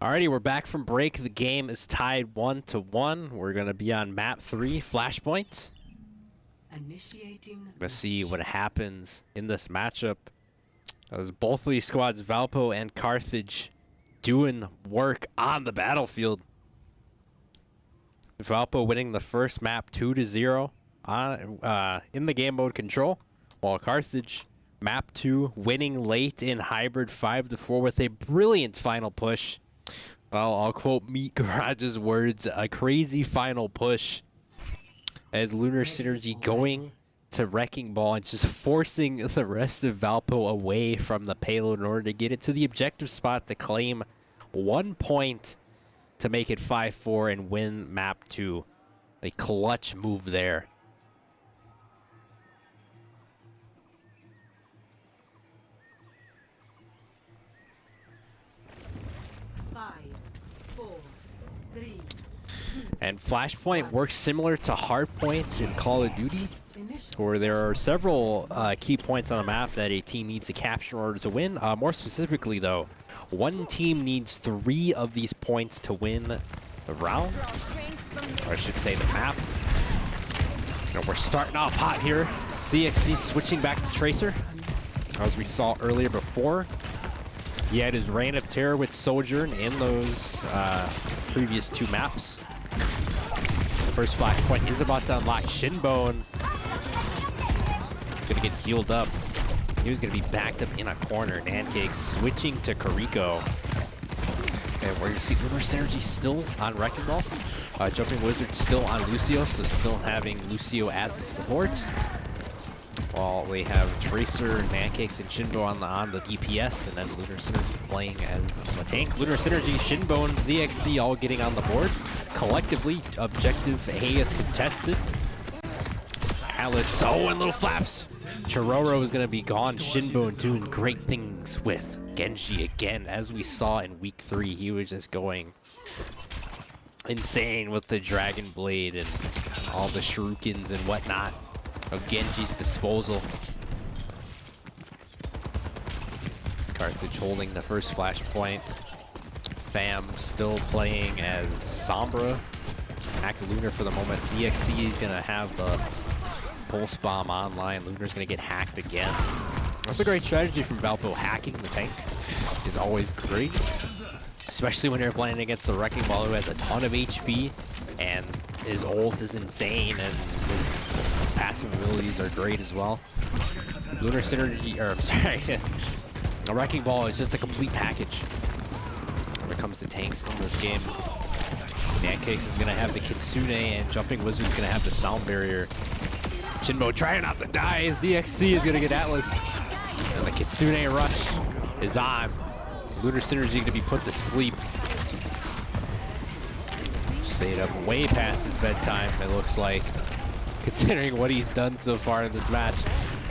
Alrighty, we're back from break. The game is tied 1-1. We're going to be on map 3, Flashpoint. Initiating. Let's see what happens in this matchup. As both of these squads, Valpo and Carthage, doing work on the battlefield. Valpo winning the first map 2-0 in the game mode control, while Carthage map 2 winning late in hybrid 5-4 with a brilliant final push. Well, I'll quote Meat Garage's words, a crazy final push, as Lunar Synergy going to Wrecking Ball and just forcing the rest of Valpo away from the payload in order to get it to the objective spot to claim 1 point to make it 5-4 and win map 2. A clutch move there. And Flashpoint works similar to Hardpoint in Call of Duty, where there are several key points on the map that a team needs to capture in order to win. More specifically, though, one team needs 3 of these points to win the round, or I should say the map. And we're starting off hot here. CXC switching back to Tracer, as we saw earlier before. He had his Reign of Terror with Sojourn in those previous 2 maps. The first Flashpoint is about to unlock. Shinbone is going to get healed up. He was going to be backed up in a corner. NECC switching to Kariko. And we're going to see Lunar Synergy still on Wrecking Ball. Jumping Wizard still on Lucio, so still having Lucio as the support. While we have Tracer, NECC, and Shinbo on the DPS, and then Lunar Synergy playing as a tank. Lunar Synergy, Shinbone, ZXC all getting on the board. Collectively, objective A is contested. Alice, and little flaps. Chiroro is going to be gone. Shinbone doing great things with Genji again. As we saw in week 3, he was just going insane with the Dragon Blade and all the shurikens and whatnot of Genji's disposal. Carthage holding the first Flashpoint. Fam still playing as Sombra. Back to Lunar for the moment. ZXC is going to have the Pulse Bomb online. Lunar's going to get hacked again. That's a great strategy from Valpo. Hacking the tank is always great, especially when you're playing against the Wrecking Ball, who has a ton of HP, and his ult is insane, and his passive abilities are great as well. Lunar Synergy, or I'm sorry, a Wrecking Ball is just a complete package when it comes to tanks in this game. NECC is going to have the Kitsune, and Jumping Wizard is going to have the Sound Barrier. Shinbo trying not to die. ZXC is going to get Atlas. And the Kitsune rush is on. Lunar Synergy going to be put to sleep. Stayed up way past his bedtime, it looks like, considering what he's done so far in this match.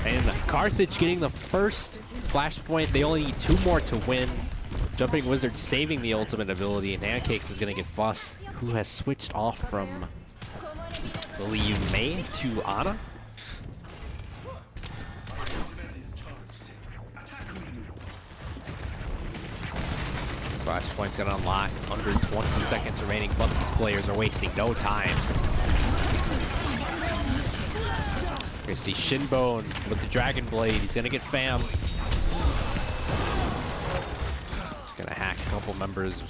And Carthage getting the first Flashpoint. They only need 2 more to win. Jumping Wizard saving the ultimate ability. NECC is going to get Fuss, who has switched off from, I believe, Mei to Ana. Flashpoint's gonna unlock. Under 20 seconds remaining, but these players are wasting no time. You're gonna see Shinbone with the Dragon Blade. He's gonna get Fam. He's gonna hack a couple members.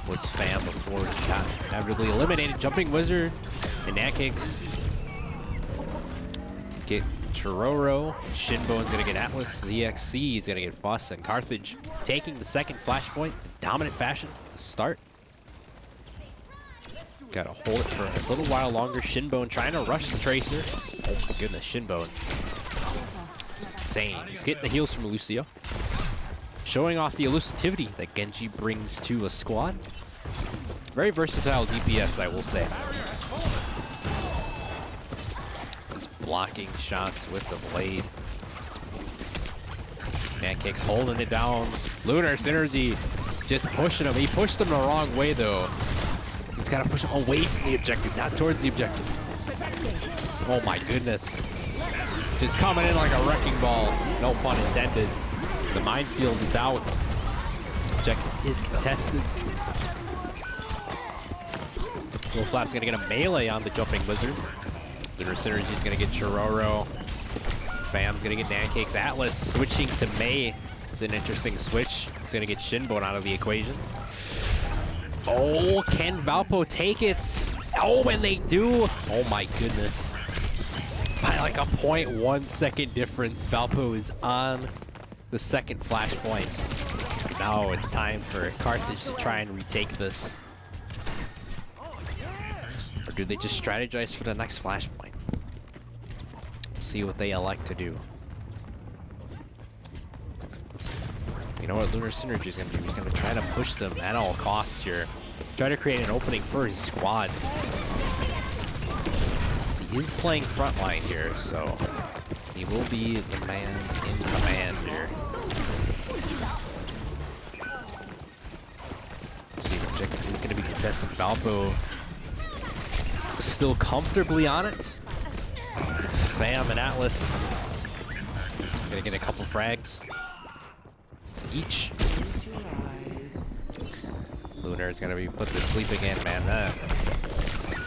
Was Fam before he got inevitably eliminated. Jumping Wizard and NECC get Chiroro. Shinbone's gonna get Atlas. ZXC is gonna get Fuss, and Carthage taking the second Flashpoint in dominant fashion to start. Gotta hold it for a little while longer. Shinbone trying to rush the Tracer. Oh my goodness, Shinbone. It's insane. He's getting the heals from Lucio. Showing off the elusivity that Genji brings to a squad. Very versatile DPS, I will say. Blocking shots with the blade. NECC holding it down. Lunar Synergy just pushing him. He pushed him the wrong way, though. He's got to push him away from the objective, not towards the objective. Oh my goodness. Just coming in like a wrecking ball. No pun intended. The minefield is out. Objective is contested. Wolflap's gonna get a melee on the jumping wizard. Lunar Synergy's gonna get Chiroro. Fam's gonna get Nancake's Atlas. Switching to Mei. It's an interesting switch. It's gonna get Shinbone out of the equation. Oh, can Valpo take it? Oh, and they do. Oh my goodness. By like a 0.1 second difference, Valpo is on the second flashpoint. Now it's time for Carthage to try and retake this. Or do they just strategize for the next flashpoint? See what they elect to do. You know what Lunar Synergy is going to do? He's going to try to push them at all costs here. Try to create an opening for his squad. He is playing frontline here, so he will be the man in command here. See, the objective is going to be contested. Valpo still comfortably on it. Fam and Atlas gonna get a couple frags each. Lunar is gonna be put to sleep again, man.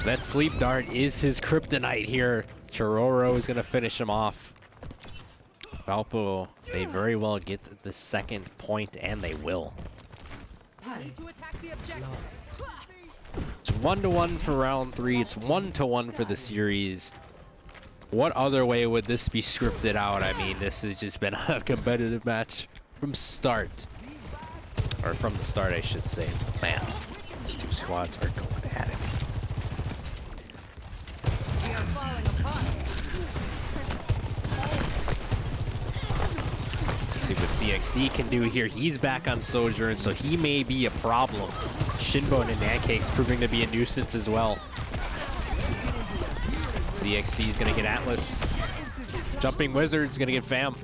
That sleep dart is his kryptonite here. Chiroro is gonna finish him off. Valpo, they very well get the second point, and they will. It's 1-1 for round 3. It's 1-1 for the series. What other way would this be scripted out? I mean, this has just been a competitive match from start. Or from the start, I should say. Man, these two squads are going at it. We are falling apart. See what CXC can do here. He's back on Sojourn, so he may be a problem. Shinbone and Nancake's proving to be a nuisance as well. CXC is gonna get Atlas. Jumping Wizard's gonna get Fam.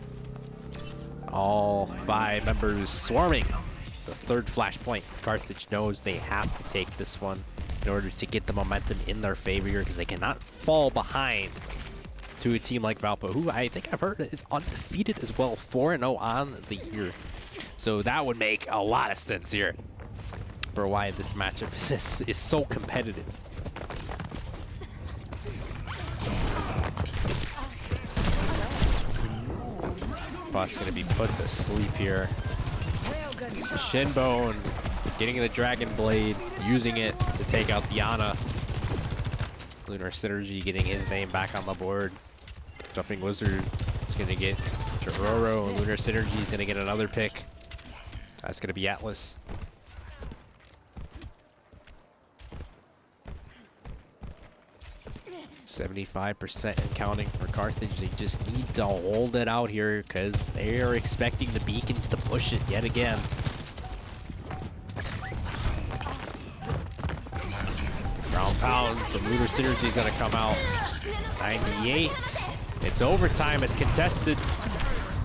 All 5 members swarming. The third flashpoint. Carthage knows they have to take this one in order to get the momentum in their favor here, because they cannot fall behind to a team like Valpo, who I think I've heard is undefeated as well, 4-0 on the year. So that would make a lot of sense here for why this matchup is so competitive. Boss gonna be put to sleep here. Shinbone getting the Dragon Blade, using it to take out the Ana. Lunar Synergy getting his name back on the board. Jumping Wizard is gonna get Chiroro. Lunar Synergy is gonna get another pick. That's gonna be Atlas. .75% and counting for Carthage. They just need to hold it out here because they are expecting the beacons to push it yet again. Ground pound. The Lunar Synergy is going to come out. 98. It's overtime. It's contested.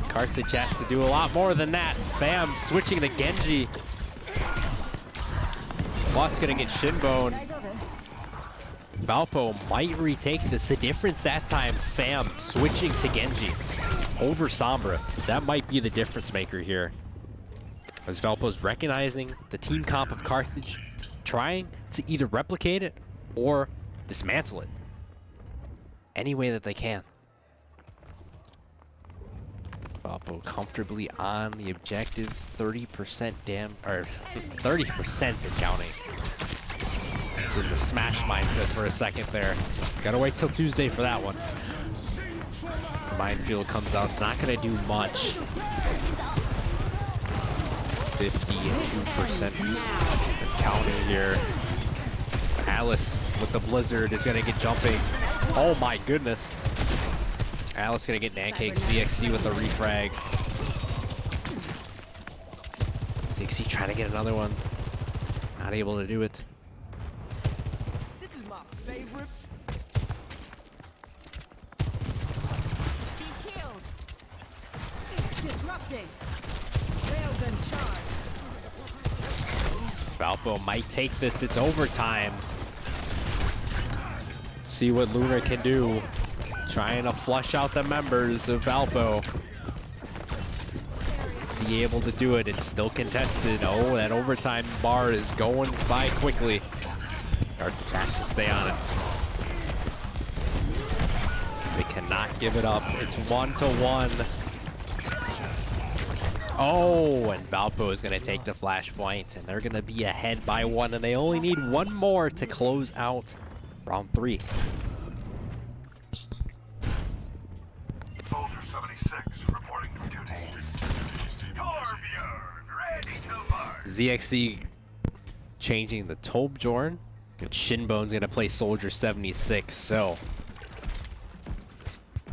Carthage has to do a lot more than that. Bam. Switching to Genji. Boss going to get Shinbone. Valpo might retake this. The difference that time, Fam switching to Genji over Sombra. That might be the difference maker here. As Valpo's recognizing the team comp of Carthage, trying to either replicate it or dismantle it any way that they can. Valpo comfortably on the objective, 30% or 30% and counting. In the smash mindset for a second there. Gotta wait till Tuesday for that one. Minefield comes out. It's not gonna do much. 52% counting here. Alice with the Blizzard is gonna get jumping. Oh my goodness. Alice gonna get Nancake. CXC with the refrag. CXC trying to get another one. Not able to do it. Valpo might take this. It's overtime. See what Lunar can do. Trying to flush out the members of Valpo. he able to do it? It's still contested. Oh, that overtime bar is going by quickly. Carthage has to stay on it. They cannot give it up. It's 1-1. Oh, and Valpo is going to take the flashpoint, and they're going to be ahead by 1, and they only need 1 more to close out round 3. Soldier 76 reporting for duty. Torbjorn, ready to march. NECC changing the Torbjorn, and Shinbone's going to play Soldier 76, so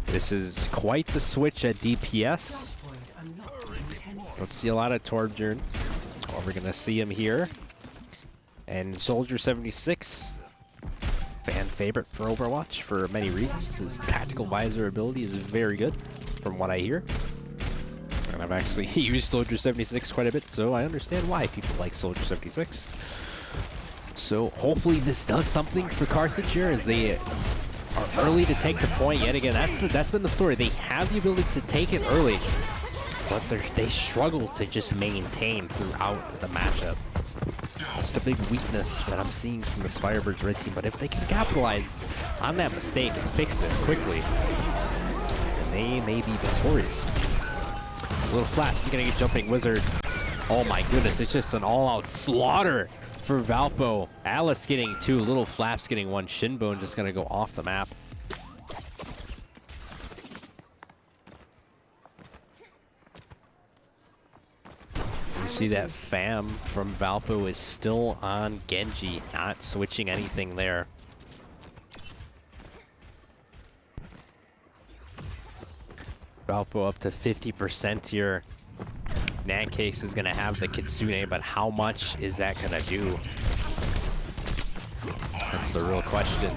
this is quite the switch at DPS. Don't see a lot of Torbjorn. Oh, we're gonna see him here. And Soldier 76, fan favorite for Overwatch for many reasons. His tactical visor ability is very good, from what I hear. And I've actually used Soldier 76 quite a bit, so I understand why people like Soldier 76. So hopefully this does something for Carthage here, as they are early to take the point yet again. That's been the story. They have the ability to take it early, but they struggle to just maintain throughout the matchup. That's the big weakness that I'm seeing from this FIrebirds red team. But if they can capitalize on that mistake and fix it quickly, then they may be victorious. Little Flaps is going to get Jumping Wizard. Oh my goodness, it's just an all-out slaughter for Valpo. Alice getting 2, Little Flaps getting 1. Shinbone just going to go off the map. See that Fam from Valpo is still on Genji, not switching anything there. Valpo up to 50% here. NECC is going to have the Kitsune, but how much is that going to do? That's the real question.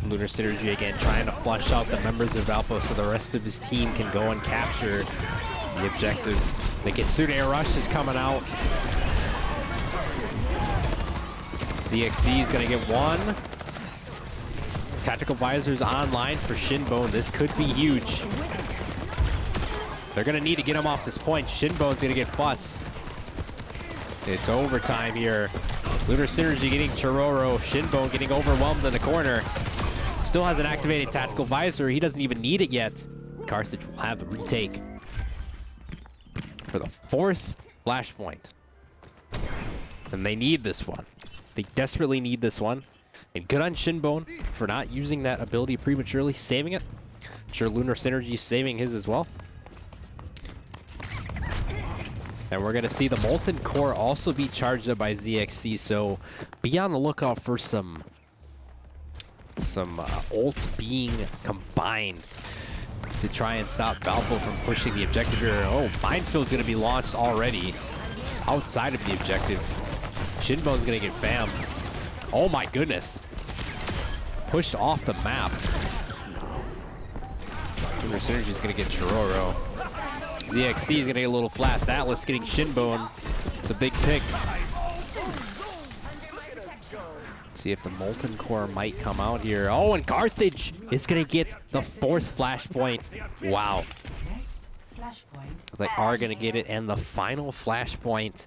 Lunar Synergy again trying to flush out the members of Valpo so the rest of his team can go and capture the objective. The Kitsune Rush is coming out. NECC is going to get 1. Tactical Visors online for Shinbone. This could be huge. They're going to need to get him off this point. Shinbone's going to get fuss. It's overtime here. Lunar Synergy getting Chororo. Shinbone getting overwhelmed in the corner. Still has an activated Tactical Visor. He doesn't even need it yet. Carthage will have the retake for the 4th flashpoint. And they need this one. They desperately need this one. And good on Shinbone for not using that ability prematurely, saving it. I'm sure Lunar Synergy saving his as well. And we're going to see the Molten Core also be charged up by NECC, so be on the lookout for some ults being combined to try and stop Valpo from pushing the objective here. Oh, Minefield's going to be launched already outside of the objective. Shinbone's going to get fammed. Oh my goodness. Pushed off the map. Lunar Synergy's going to get Chororo. NECC is going to get a Little Flaps. Atlas getting Shinbone. It's a big pick. See if the Molten Core might come out here. Oh, and Carthage is going to get the 4th flashpoint. Wow. They are going to get it, and the final flashpoint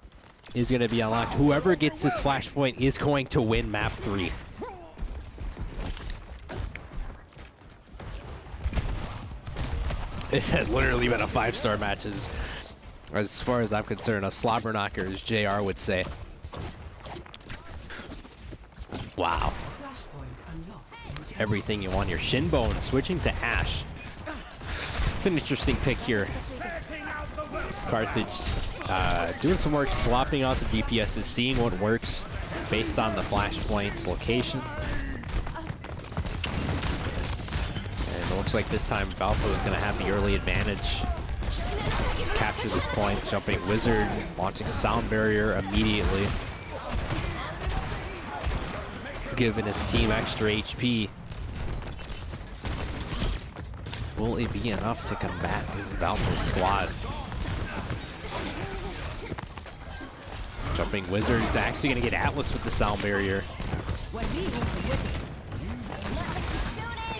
is going to be unlocked. Whoever gets this flashpoint is going to win map 3. This has literally been a 5-star match as far as I'm concerned. A slobber knocker, as JR would say. Wow. It's everything you want here. Shinbone switching to Ashe. It's an interesting pick here. Carthage doing some work, swapping out the DPSs, seeing what works based on the flashpoint's location. And it looks like this time Valpo is going to have the early advantage. Capture this point, Jumping Wizard, launching Sound Barrier immediately. Giving his team extra HP. Will it be enough to combat this Valpo squad? Jumping Wizard is actually going to get Atlas with the Sound Barrier.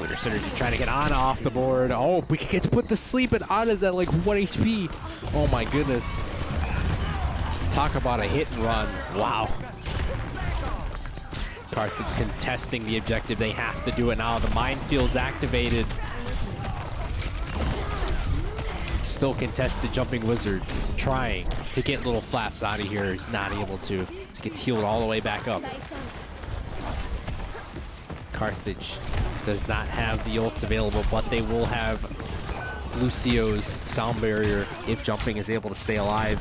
Lunar Synergy trying to get Ana off the board. Oh, we get to put to sleep, and Ana's at like 1 HP. Oh my goodness. Talk about a hit and run. Wow. Carthage contesting the objective. They have to do it now. The minefield's activated. Still contested Jumping Wizard. Trying to get little flaps out of here. He's not able to. He gets healed all the way back up. Carthage does not have the ults available, but they will have Lucio's sound barrier if Jumping is able to stay alive.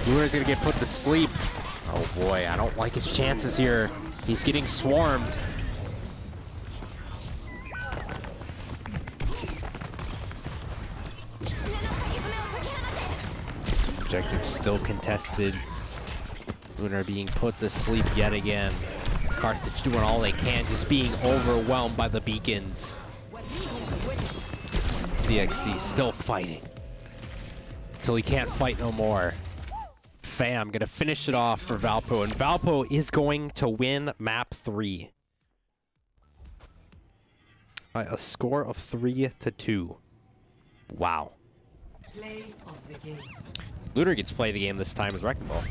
Lunar's gonna get put to sleep. Oh boy, I don't like his chances here. He's getting swarmed. Objective still contested. Lunar being put to sleep yet again. Carthage doing all they can, just being overwhelmed by the beacons. CXC still fighting until he can't fight no more. Fam gonna finish it off for Valpo, and Valpo is going to win map 3 by a score of 3-2. Wow. Play of the game. Lunar gets to play the game this time as Wrecking Ball.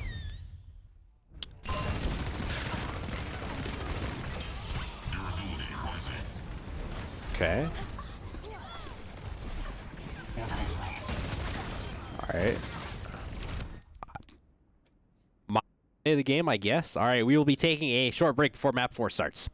Okay. Alright. My play of the game, I guess. Alright, we will be taking a short break before map 4 starts.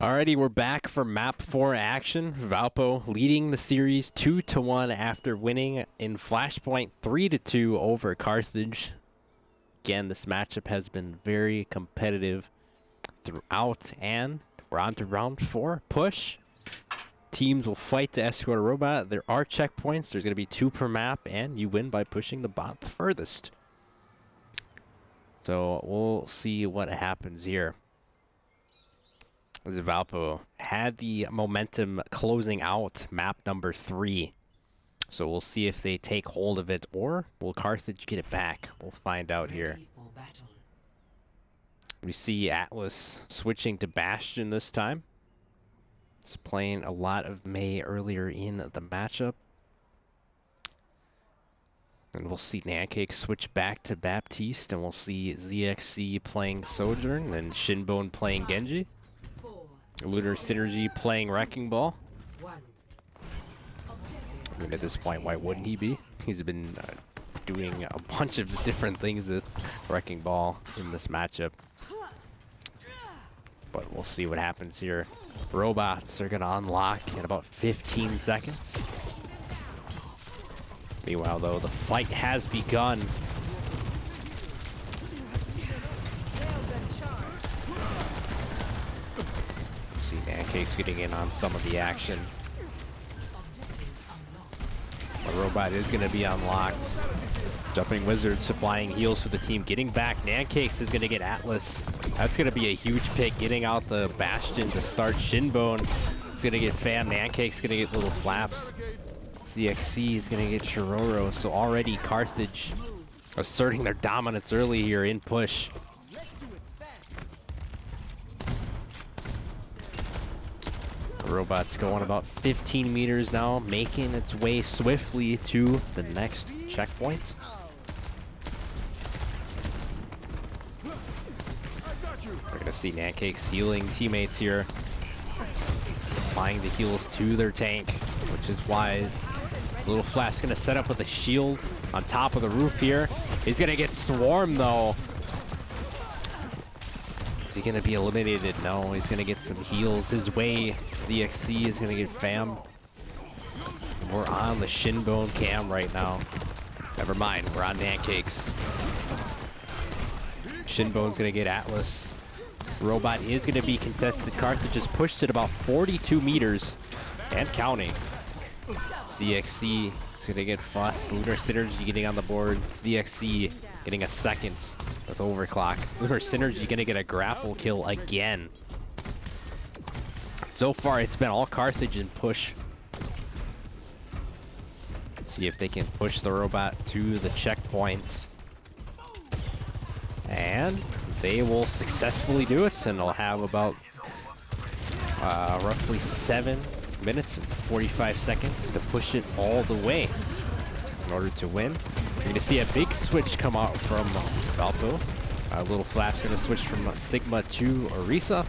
Alrighty, we're back for map 4 action. Valpo leading the series 2-1 after winning in Flashpoint 3-2 over Carthage. Again, this matchup has been very competitive throughout, and we're on to round 4. Push. Teams will fight to escort a robot. There are checkpoints. There's going to be 2 per map, and you win by pushing the bot the furthest. So we'll see what happens here. As Valpo had the momentum closing out map number 3. So we'll see if they take hold of it, or will Carthage get it back? We'll find out here. We see Atlas switching to Bastion this time. He's playing a lot of May earlier in the matchup. And we'll see NECC switch back to Baptiste, and we'll see ZXC playing Sojourn, and Shinbone playing Genji. Lunar Synergy playing Wrecking Ball. I mean, at this point, why wouldn't he be? He's been doing a bunch of different things with Wrecking Ball in this matchup. But we'll see what happens here. Robots are going to unlock in about 15 seconds. Meanwhile, though, the fight has begun. See NECC getting in on some of the action. The robot is going to be unlocked. Jumping Wizard supplying heals for the team. Getting back, NECC is going to get Atlas. That's going to be a huge pick. Getting out the Bastion to start Shinbone. It's going to get Fam. NECC is going to get Little Flaps. ZXC is going to get Chiroro. So already Carthage asserting their dominance early here in push. The robot's going about 15 meters now, making its way swiftly to the next checkpoint. We're going to see NECC healing teammates here, supplying the heals to their tank, which is wise. Little Flash going to set up with a shield on top of the roof here. He's going to get swarmed, though. Is he going to be eliminated? No, he's going to get some heals his way. ZXC is going to get Fam. We're on the Shinbone cam right now. Never mind, we're on NECC. Shinbone's going to get Atlas. Robot is going to be contested. Carthage just pushed it about 42 meters and counting. ZXC is going to get Fuss. Lunar Synergy getting on the board. ZXC getting a second with Overclock. Lunar Synergy going to get a grapple kill again. So far, it's been all Carthage and push. Let's see if they can push the robot to the checkpoints. And they will successfully do it, and they'll have about roughly 7 minutes and 45 seconds to push it all the way in order to win. You're going to see a big switch come out from Valpo. Little Flap's going to switch from Sigma to Orisa.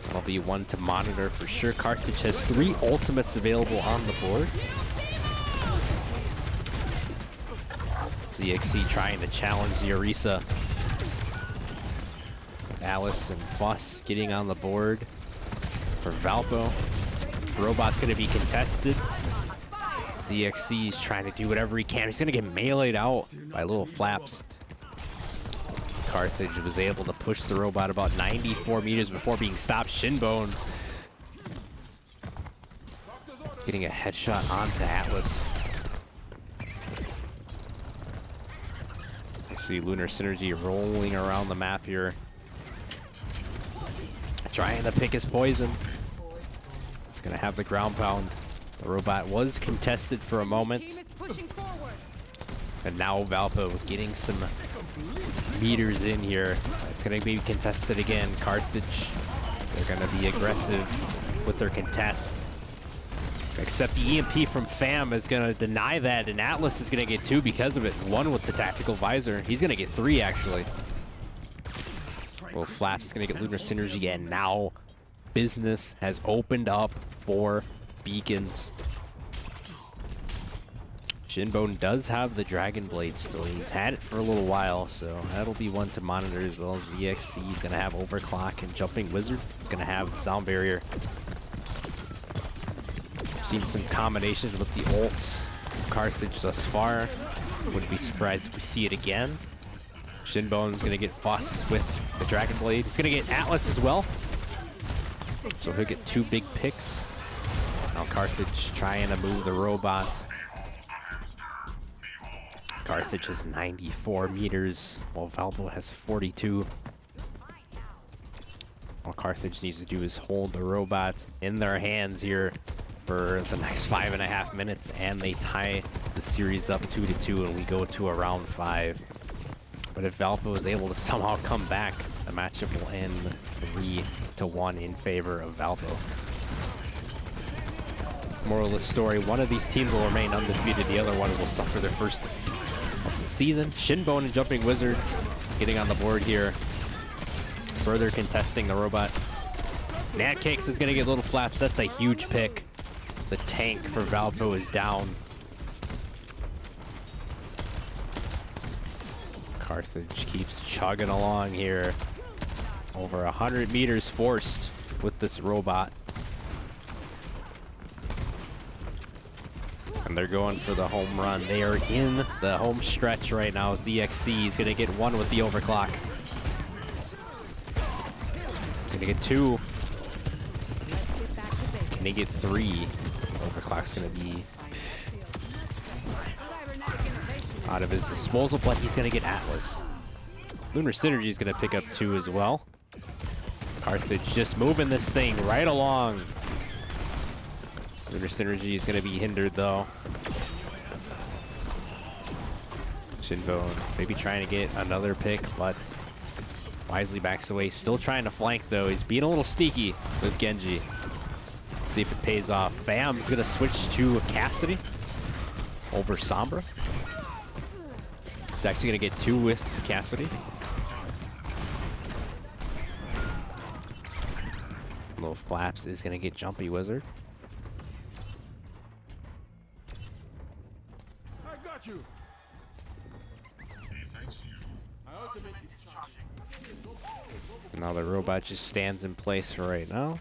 That'll be one to monitor for sure. Carthage has 3 ultimates available on the board. ZXC trying to challenge the Orisa. Alice and Fuss getting on the board for Valpo. Robot's going to be contested. ZXC is trying to do whatever he can. He's going to get meleeed out by Little Flaps. Carthage was able to push the robot about 94 meters before being stopped. Shinbone getting a headshot onto Atlas. You see Lunar Synergy rolling around the map here, trying to pick his poison. It's going to have the ground pound. The robot was contested for a moment. And now Valpo getting some meters in here. It's going to be contested again. Carthage, they're going to be aggressive with their contest. Except the EMP from Fam is going to deny that, and Atlas is going to get 2 because of it. 1 with the tactical visor. He's going to get 3, actually. Well, Flaps is going to get Lunar Synergy, and now business has opened up for beacons. Shinbone does have the Dragon Blade still. He's had it for a little while, so that'll be one to monitor, as well as the NECC. He's going to have Overclock and Jumping Wizard. He's going to have the Sound Barrier. Seen some combinations with the ults from Carthage thus far. Wouldn't be surprised if we see it again. Shinbone's going to get Fuss with the Dragon Blade. He's going to get Atlas as well. So he'll get 2 big picks. Now Carthage trying to move the robot. Carthage has 94 meters, while Valpo has 42. All Carthage needs to do is hold the robot in their hands here for the next 5.5 minutes, and they tie the series up 2-2, and we go to a round 5. But if Valpo is able to somehow come back, the matchup will end 3-1 in favor of Valpo. Moral of the story, one of these teams will remain undefeated, the other one will suffer their first defeat of the season. Shinbone and Jumping Wizard getting on the board here, further contesting the robot. NECC is going to get little flaps. That's a huge pick. The tank for Valpo is down. Carthage keeps chugging along here. Over 100 meters forced with this robot. And they're going for the home run. They are in the home stretch right now. NECC is going to get 1 with the overclock. Going to get 2. Can he get 3? Overclock's going to be out of his disposal, but he's going to get Atlas. Lunar Synergy is going to pick up 2 as well. Carthage just moving this thing right along. Lunar Synergy is going to be hindered, though. Shinbone maybe trying to get another pick, but wisely backs away. Still trying to flank, though. He's being a little sneaky with Genji. See if it pays off. Fam's going to switch to Cassidy over Sombra. He's actually going to get 2 with Cassidy. Little Flaps is going to get Jumpy Wizard. You. Now the robot just stands in place for right now.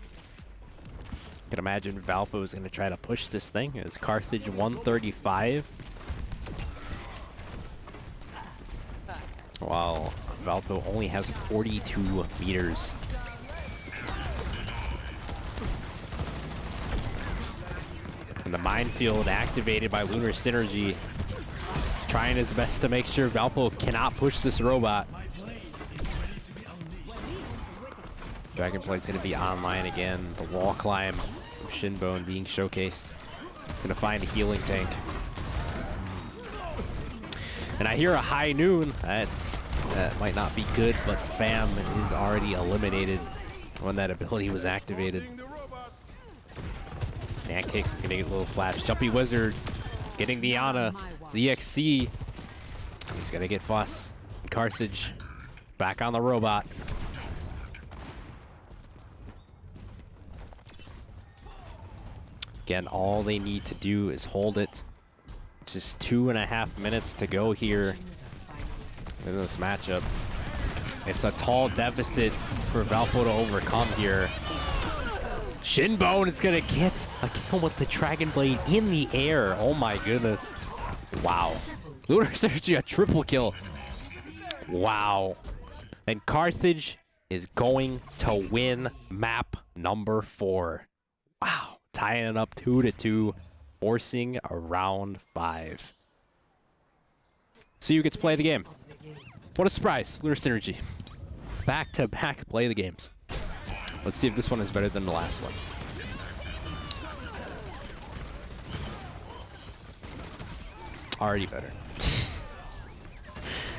I can imagine Valpo is going to try to push this thing. It's Carthage 135. While Valpo only has 42 meters. And the minefield activated by Lunar Synergy. Trying his best to make sure Valpo cannot push this robot. Dragonflight's going to be online again. The wall climb from Shinbone being showcased. Going to find a healing tank. And I hear a high noon. That might not be good, but Fam is already eliminated when that ability was activated. NECC is going to get a little flash. Jumpy Wizard getting the Ana. NECC. He's going to get Fuss. Carthage back on the robot. Again, all they need to do is hold it. Just 2.5 minutes to go here in this matchup. It's a tall deficit for Valpo to overcome here. Shinbone is going to get a kill with the Dragon Blade in the air. Oh my goodness. Wow. Lunar Synergy, a triple kill. Wow. And Carthage is going to win map number 4. Wow. Tying it up 2-2, forcing a round 5. So you get to play the game. What a surprise, Lunar Synergy. Back-to-back play the games. Let's see if this one is better than the last one. Already better.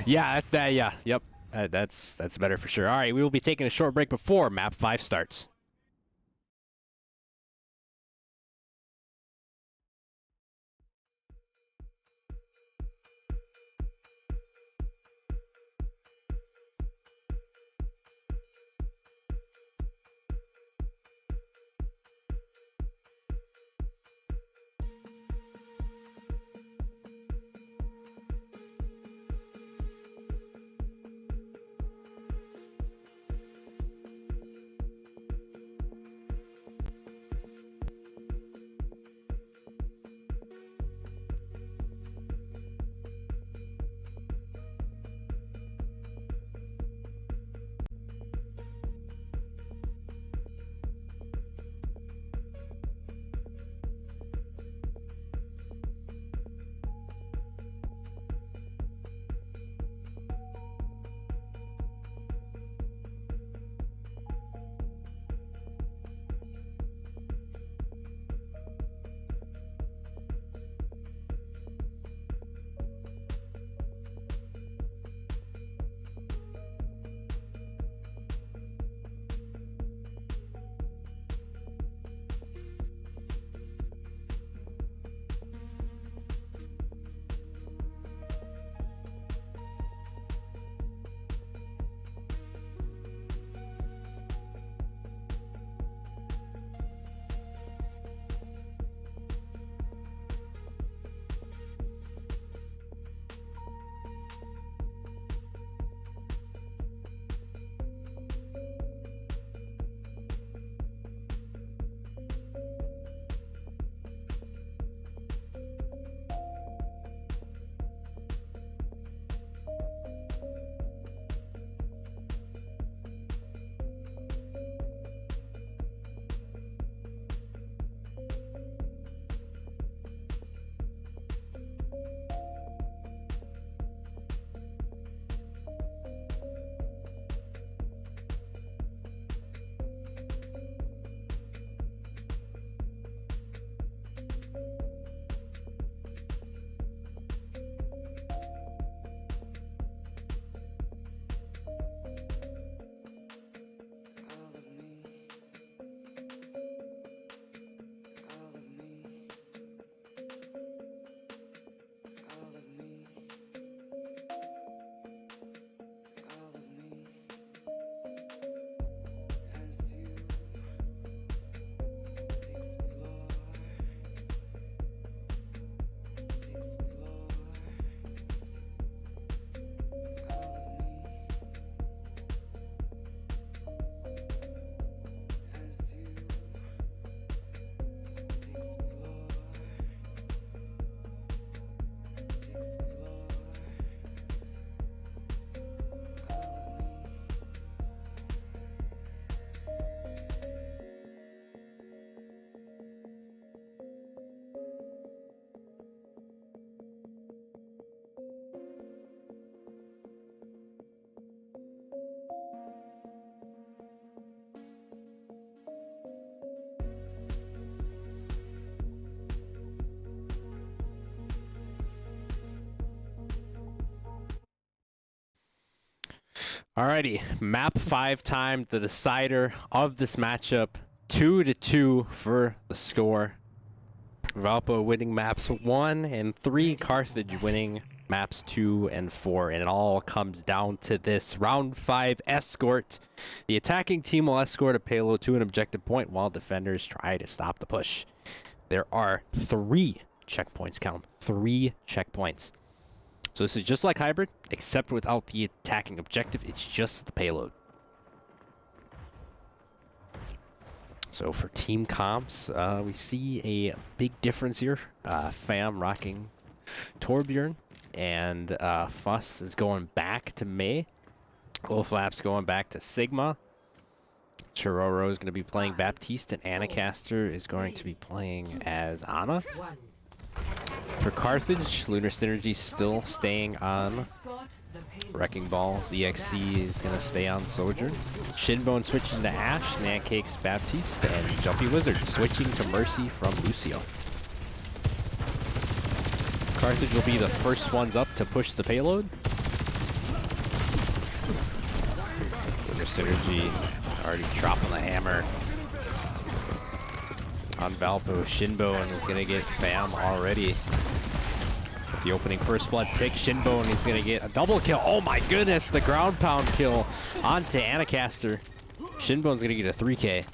Yeah, that's that. Yeah, yep. That's better for sure. All right, we will be taking a short break before map 5 starts. Alrighty, map 5 time, the decider of this matchup. 2-2 for the score. Valpo winning maps 1 and 3, Carthage winning maps 2 and 4, and it all comes down to this round 5 escort. The attacking team will escort a payload to an objective point while defenders try to stop the push. There are 3 checkpoints, count 3 checkpoints. So this is just like hybrid, except without the attacking objective. It's just the payload. So for team comps, we see a big difference here. Fam rocking Torbjorn, and Fuss is going back to May. Wolflap's going back to Sigma. Chiroro is going to be playing Baptiste, and Anacaster is going to be playing as Ana. For Carthage, Lunar Synergy still staying on Wrecking Ball. ZXC is going to stay on Sojourn. Shinbone switching to Ashe, Nancake's Baptiste, and Jumpy Wizard switching to Mercy from Lucio. Carthage will be the first ones up to push the payload. Lunar Synergy already dropping the hammer on Valpo. Shinbone is going to get Fam already. With the opening first blood pick, Shinbone is going to get a double kill. Oh my goodness, the ground pound kill onto Anacaster. Shinbone's going to get a 3K.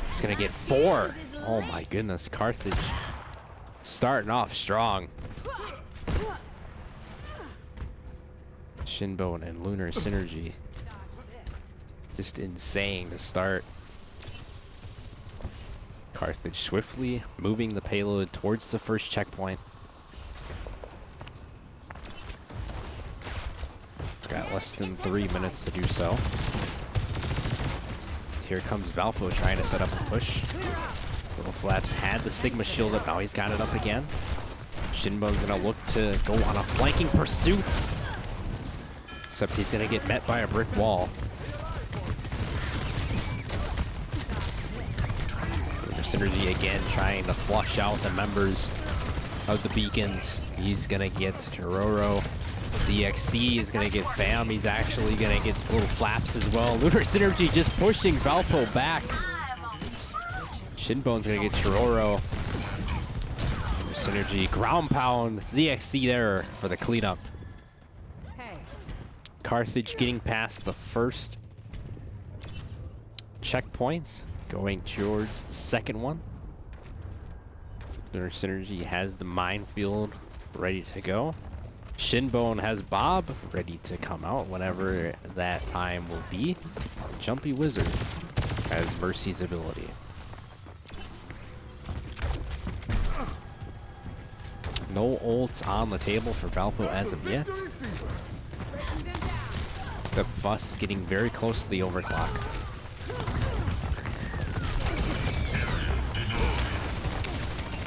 He's going to get 4. Oh my goodness, Carthage starting off strong. Shinbone and Lunar Synergy. Just insane to start. Carthage swiftly moving the payload towards the first checkpoint. Got less than 3 minutes to do so. Here comes Valpo trying to set up a push. Little Flaps had the Sigma shield up, now he's got it up again. Shinbone's gonna look to go on a flanking pursuit. Except he's gonna get met by a brick wall. Synergy again trying to flush out the members of the beacons. He's gonna get Chiroro. ZXC is gonna get Fam. He's actually gonna get Little Flaps as well. Lunar Synergy just pushing Valpo back. Shinbone's gonna get Chiroro. Lunar Synergy ground pound. ZXC there for the cleanup. Carthage getting past the first checkpoint. Going towards the second one. Lunar Synergy has the minefield ready to go. Shinbone has Bob ready to come out whenever that time will be. Jumpy Wizard has Mercy's ability. No ults on the table for Valpo as of yet. Except Fuss is getting very close to the overclock.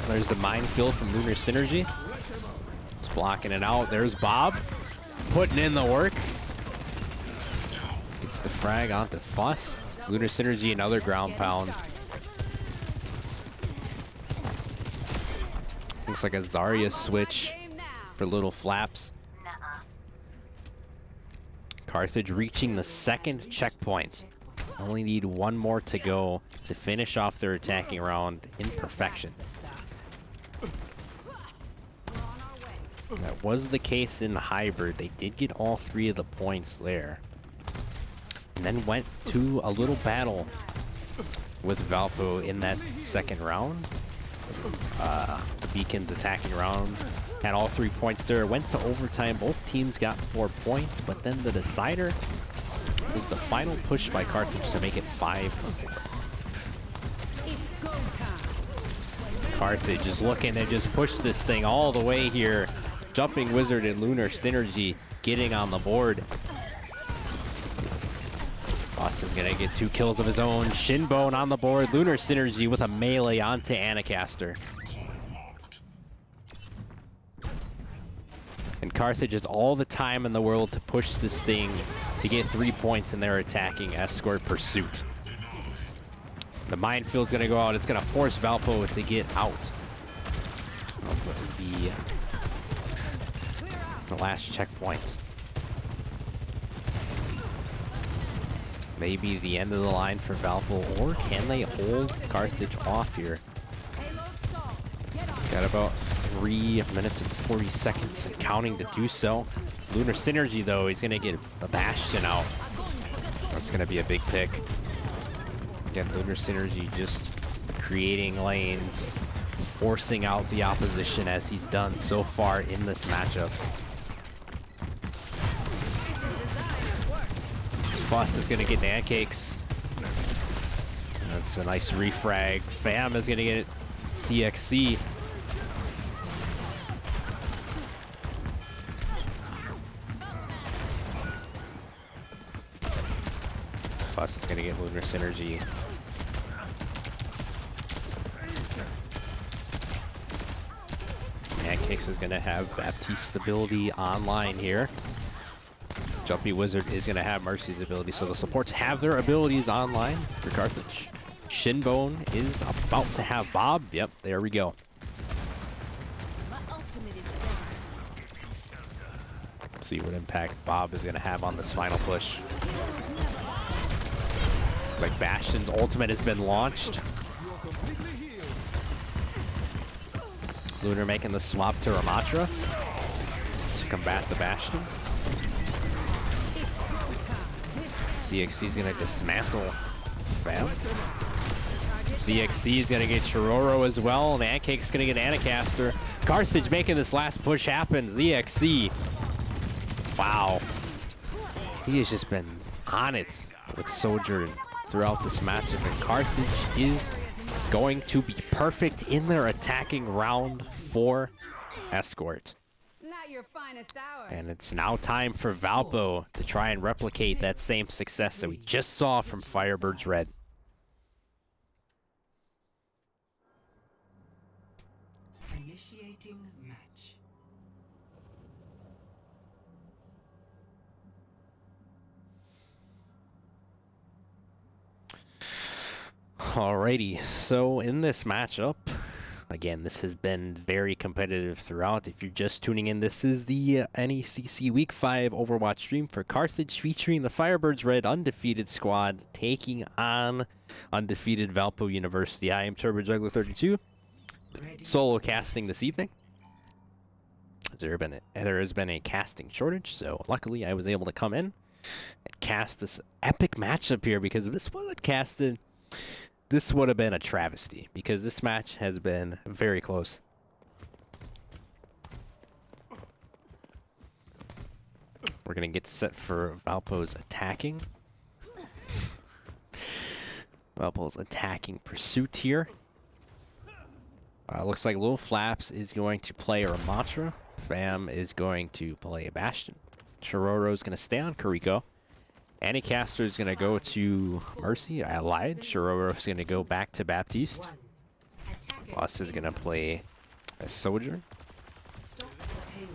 There's the minefield from Lunar Synergy. It's blocking it out. There's Bob putting in the work. Gets the frag onto Fuss. Lunar Synergy, another ground pound. Looks like a Zarya switch for Little Flaps. Carthage reaching the second checkpoint. Only need one more to go to finish off their attacking round in perfection. That was the case in the hybrid. They did get all 3 of the points there. And then went to a little battle with Valpo in that second round. The Beacon's attacking round had all 3 points there. Went to overtime. Both teams got 4 points, but then the decider was the final push by Carthage to make it 5-4. Carthage is looking to just push this thing all the way here. Jumping Wizard and Lunar Synergy getting on the board. Austin's gonna get 2 kills of his own. Shinbone on the board. Lunar Synergy with a melee onto Anacaster. And Carthage has all the time in the world to push this thing to get 3 points in their attacking escort pursuit. The minefield's gonna go out. It's gonna force Valpo to get out of the last checkpoint. maybe the end of the line for Valpo, or can they hold Carthage off here? Got about 3 minutes and 40 seconds and counting to do so. Lunar Synergy, though, he's going to get the Bastion out. That's going to be a big pick. Again, Lunar Synergy just creating lanes, forcing out the opposition as he's done so far in this matchup. Fuss is going to get pancakes. That's a nice refrag. Fam is going to get CXC. Fuss is going to get Lunar Synergy. Pancakes is going to have Baptiste's ability online here. Jumpy Wizard is going to have Mercy's ability, so the supports have their abilities online for Carthage. Shinbone is about to have Bob. Yep, there we go. See what impact Bob is going to have on this final push. It's like Bastion's ultimate has been launched. Lunar making the swap to Ramatra to combat the Bastion. CXC is going to dismantle Fam. CXC is going to get Chiroro as well. And Pancake is going to get Anacaster. Carthage making this last push happen. ZXC. Wow. He has just been on it with Sojourn throughout this matchup. And Carthage is going to be perfect in their attacking round 4 escort. Not your finest hour. And it's now time for Valpo to try and replicate that same success that we just saw from FIrebirds Red. Initiating match. Alrighty, so in this matchup, again, this has been very competitive throughout. If you're just tuning in, this is the NECC Week 5 Overwatch stream for Carthage, featuring the FIrebirds Red undefeated squad taking on undefeated Valpo University. I am TurboJuggler32, solo casting this evening. There has been a casting shortage, so luckily I was able to come in and cast this epic matchup here, because if this wasn't casted, this would have been a travesty, because this match has been very close. We're going to get set for Valpo's attacking. Valpo's attacking pursuit here. Looks like Lil Flaps is going to play Ramatra. Fam is going to play a Bastion. Chiroro is going to stay on Kariko. Anacaster is going to go to Mercy. I lied. Chiroro is going to go back to Baptiste. Boss is going to play a Soldier.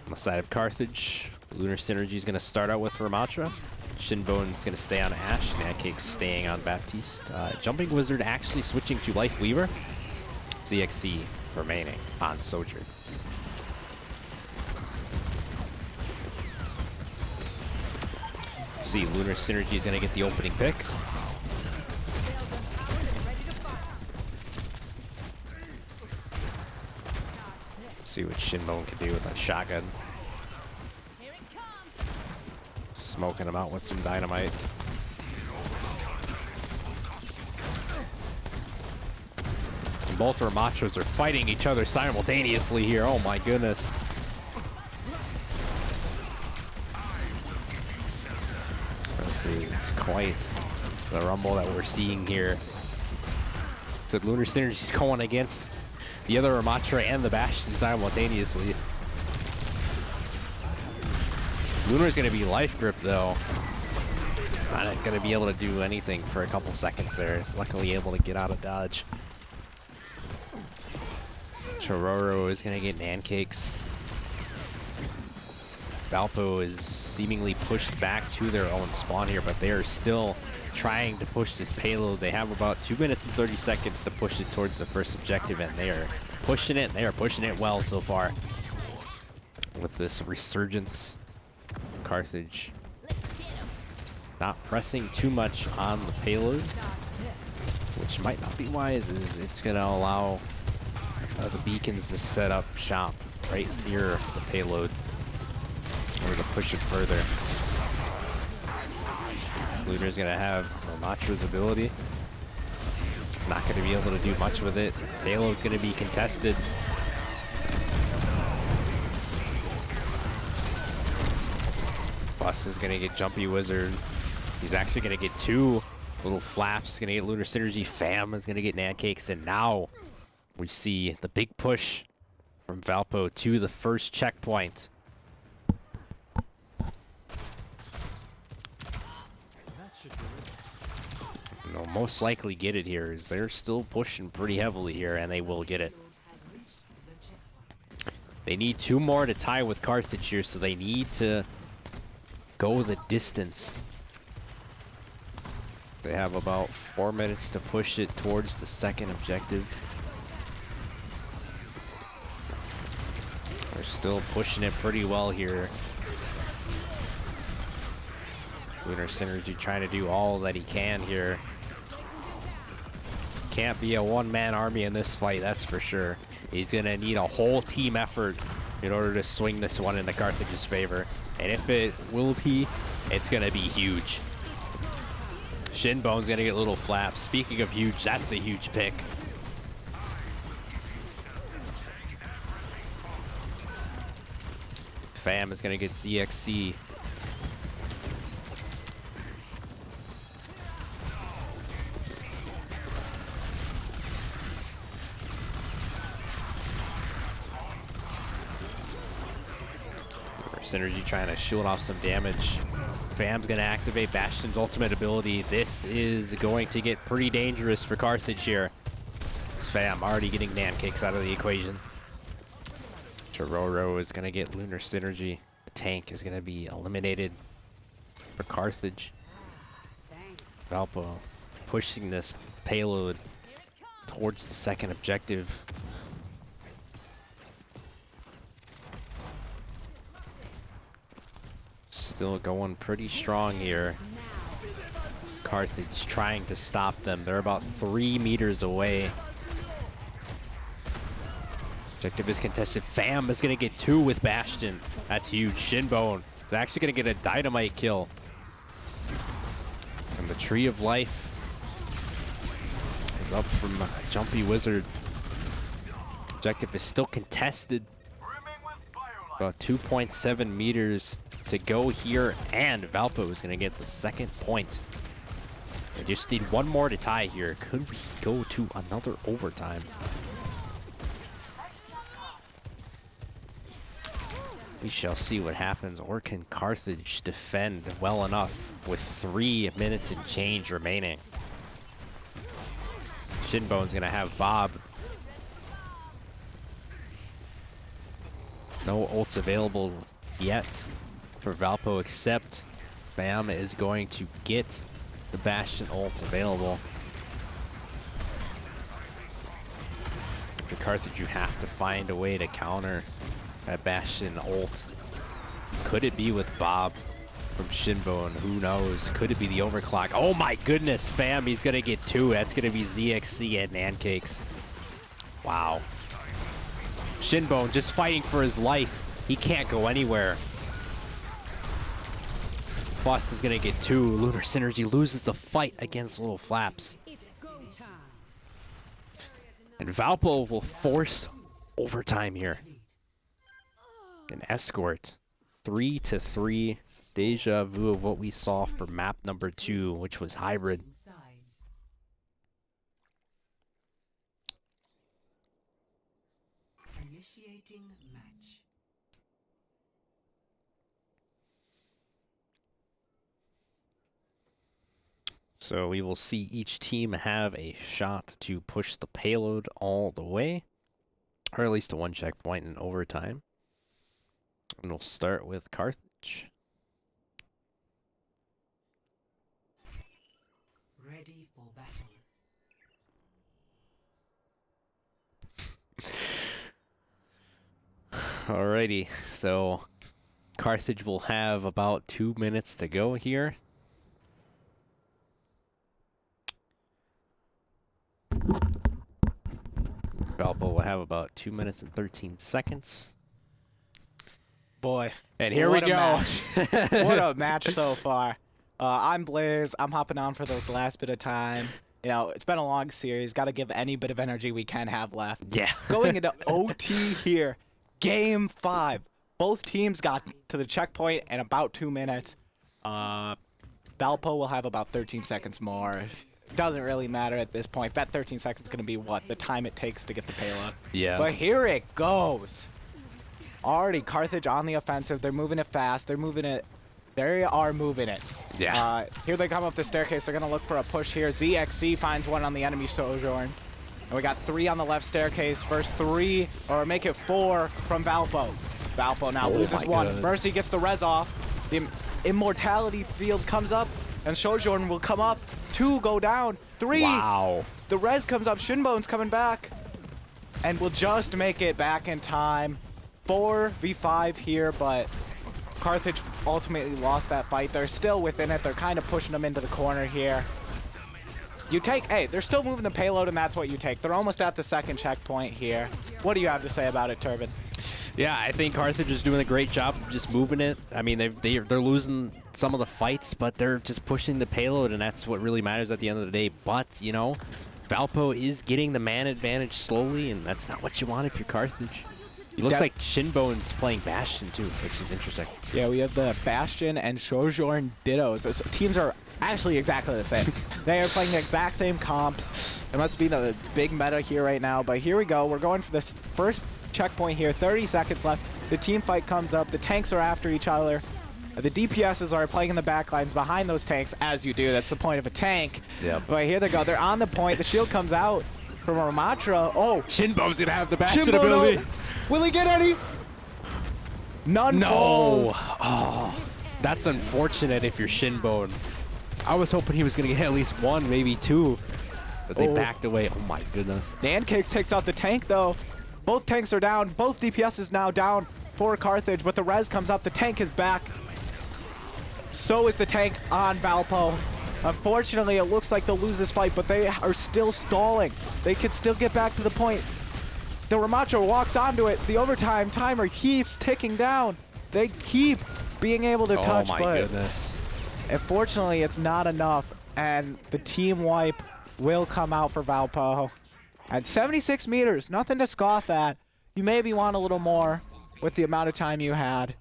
On the side of Carthage, Lunar Synergy is going to start out with Ramatra. Shinbone is going to stay on Ashe. Pancake staying on Baptiste. Jumping Wizard actually switching to Life Weaver. ZXC remaining on Soldier. See, Lunar Synergy is going to get the opening pick. See what Shinbone can do with that shotgun. Smoking him out with some dynamite. And both Ramatras are fighting each other simultaneously here. Oh my goodness. It's quite the rumble that we're seeing here. So Lunar Synergy's going against the other Ramatra and the Bastion simultaneously. Lunar's going to be life grip though. He's not going to be able to do anything for a couple seconds there. He's luckily able to get out of dodge. Chiroro is going to get pancakes. Valpo is seemingly pushed back to their own spawn here, but they are still trying to push this payload. They have about 2 minutes and 30 seconds to push it towards the first objective, and they are pushing it. They are pushing it well so far. With this resurgence, Carthage Not pressing too much on the payload, which might not be wise, as it's going to allow the beacons to set up shop right near the payload or to push it further. Luna's going to have Matra's ability. Not going to be able to do much with it. Payload's going to be contested. Bus is going to get Jumpy Wizard. He's actually going to get 2 little flaps. Going to get Lunar Synergy. Fam is going to get Nancakes. And now we see the big push from Valpo to the first checkpoint. They'll most likely get it here, as they're still pushing pretty heavily here, and they will get it. They need 2 more to tie with Carthage here, so they need to go the distance. They have about 4 minutes to push it towards the second objective. They're still pushing it pretty well here. Lunar Synergy trying to do all that he can here. Can't be a one-man army in this fight, that's for sure. He's gonna need a whole team effort in order to swing this one in the Carthage's favor. And if it will be, it's gonna be huge. Shinbone's gonna get little flaps. Speaking of huge, that's a huge pick. Fam is gonna get ZXC. Synergy trying to shield off some damage. Fam's going to activate Bastion's ultimate ability. This is going to get pretty dangerous for Carthage here. It's Fam already getting Nancakes out of the equation. Chororo is going to get Lunar Synergy. The tank is going to be eliminated for Carthage. Valpo pushing this payload towards the second objective. Still going pretty strong here. Carthage trying to stop them. They're about 3 meters away. Objective is contested. Fam is going to get 2 with Bastion. That's huge. Shinbone is actually going to get a dynamite kill. And the Tree of Life is up from Jumpy Wizard. Objective is still contested. About 2.7 meters to go here, and Valpo is going to get the second point. They just need 1 more to tie here. Could we go to another overtime? We shall see what happens. Or can Carthage defend well enough with 3 minutes and change remaining? Shinbone's going to have Bob. No ults available yet for Valpo, except Bam is going to get the Bastion ult available. For Carthage, you have to find a way to counter that Bastion ult. Could it be with Bob from Shinbone? Who knows? Could it be the overclock? Oh my goodness, Fam, he's gonna get 2. That's gonna be ZXC and Nancakes. Wow. Shinbone just fighting for his life. He can't go anywhere. Boss is gonna get 2. Lunar Synergy loses the fight against Little Flaps. And Valpo will force overtime here. An escort. 3-3. Deja vu of what we saw for map number 2, which was hybrid. Initiating match. So we will see each team have a shot to push the payload all the way, or at least to 1 checkpoint in overtime. And we'll start with Carthage. Ready for battle. Alrighty, so Carthage will have about 2 minutes to go here. Valpo will have about 2 minutes and 13 seconds. Boy. And here we what a go. match. What a match so far. I'm Blaze. I'm hopping on for this last bit of time. You know, it's been a long series. Got to give any bit of energy we can have left. Yeah. Going into OT here. Game 5. Both teams got to the checkpoint in about 2 minutes. Valpo will have about 13 seconds more. Doesn't really matter at this point. That 13 seconds is going to be what? The time it takes to get the payload. Yeah. But here it goes. Already Carthage on the offensive. They're moving it fast. They're moving it. They are moving it. Yeah. Here they come up the staircase. They're going to look for a push here. NECC finds one on the enemy Sojourn. And we got 3 on the left staircase. First 3, or make it 4 from Valpo. Valpo now loses my 1. God. Mercy gets the res off. The immortality field comes up, and Sojourn will come up. 2 go down. 3. Wow. The res comes up. Shinbone's coming back. And we'll just make it back in time. 4v5 here, but Carthage ultimately lost that fight. They're still within it. They're kind of pushing them into the corner here. You take, hey, they're still moving the payload, and that's what you take. They're almost at the second checkpoint here. What do you have to say about it, Turbin? Yeah, I think Carthage is doing a great job of just moving it. I mean, they're losing some of the fights, but they're just pushing the payload, and that's what really matters at the end of the day. But, you know, Valpo is getting the man advantage slowly, and that's not what you want if you're Carthage. It looks like Shinbone's playing Bastion, too, which is interesting. Yeah, we have the Bastion and Sojourn Dittos. Those teams are actually exactly the same. They are playing the exact same comps. It must be the big meta here right now, but here we go. We're going for this first checkpoint here. 30 seconds left. The team fight comes up. The tanks are after each other. The DPSs are playing in the back lines behind those tanks, as you do. That's the point of a tank. Yep. But here they go. They're on the point. The shield comes out from Ramatra. Oh, Shinbone's going to have the Bastion Shinbone, ability. no. Will he get any? None falls. Oh, that's unfortunate if you're Shinbone. I was hoping he was going to get at least 1, maybe 2, but they backed away. Oh my goodness. NECC takes out the tank though. Both tanks are down. Both DPS is now down for Carthage, but the res comes up. The tank is back. So is the tank on Valpo. Unfortunately, it looks like they'll lose this fight, but they are still stalling. They could still get back to the point. The Ramatra walks onto it. The overtime timer keeps ticking down. They keep being able to touch, oh my but goodness. unfortunately, it's not enough. And the team wipe will come out for Valpo. At 76 meters, nothing to scoff at. You maybe want a little more with the amount of time you had.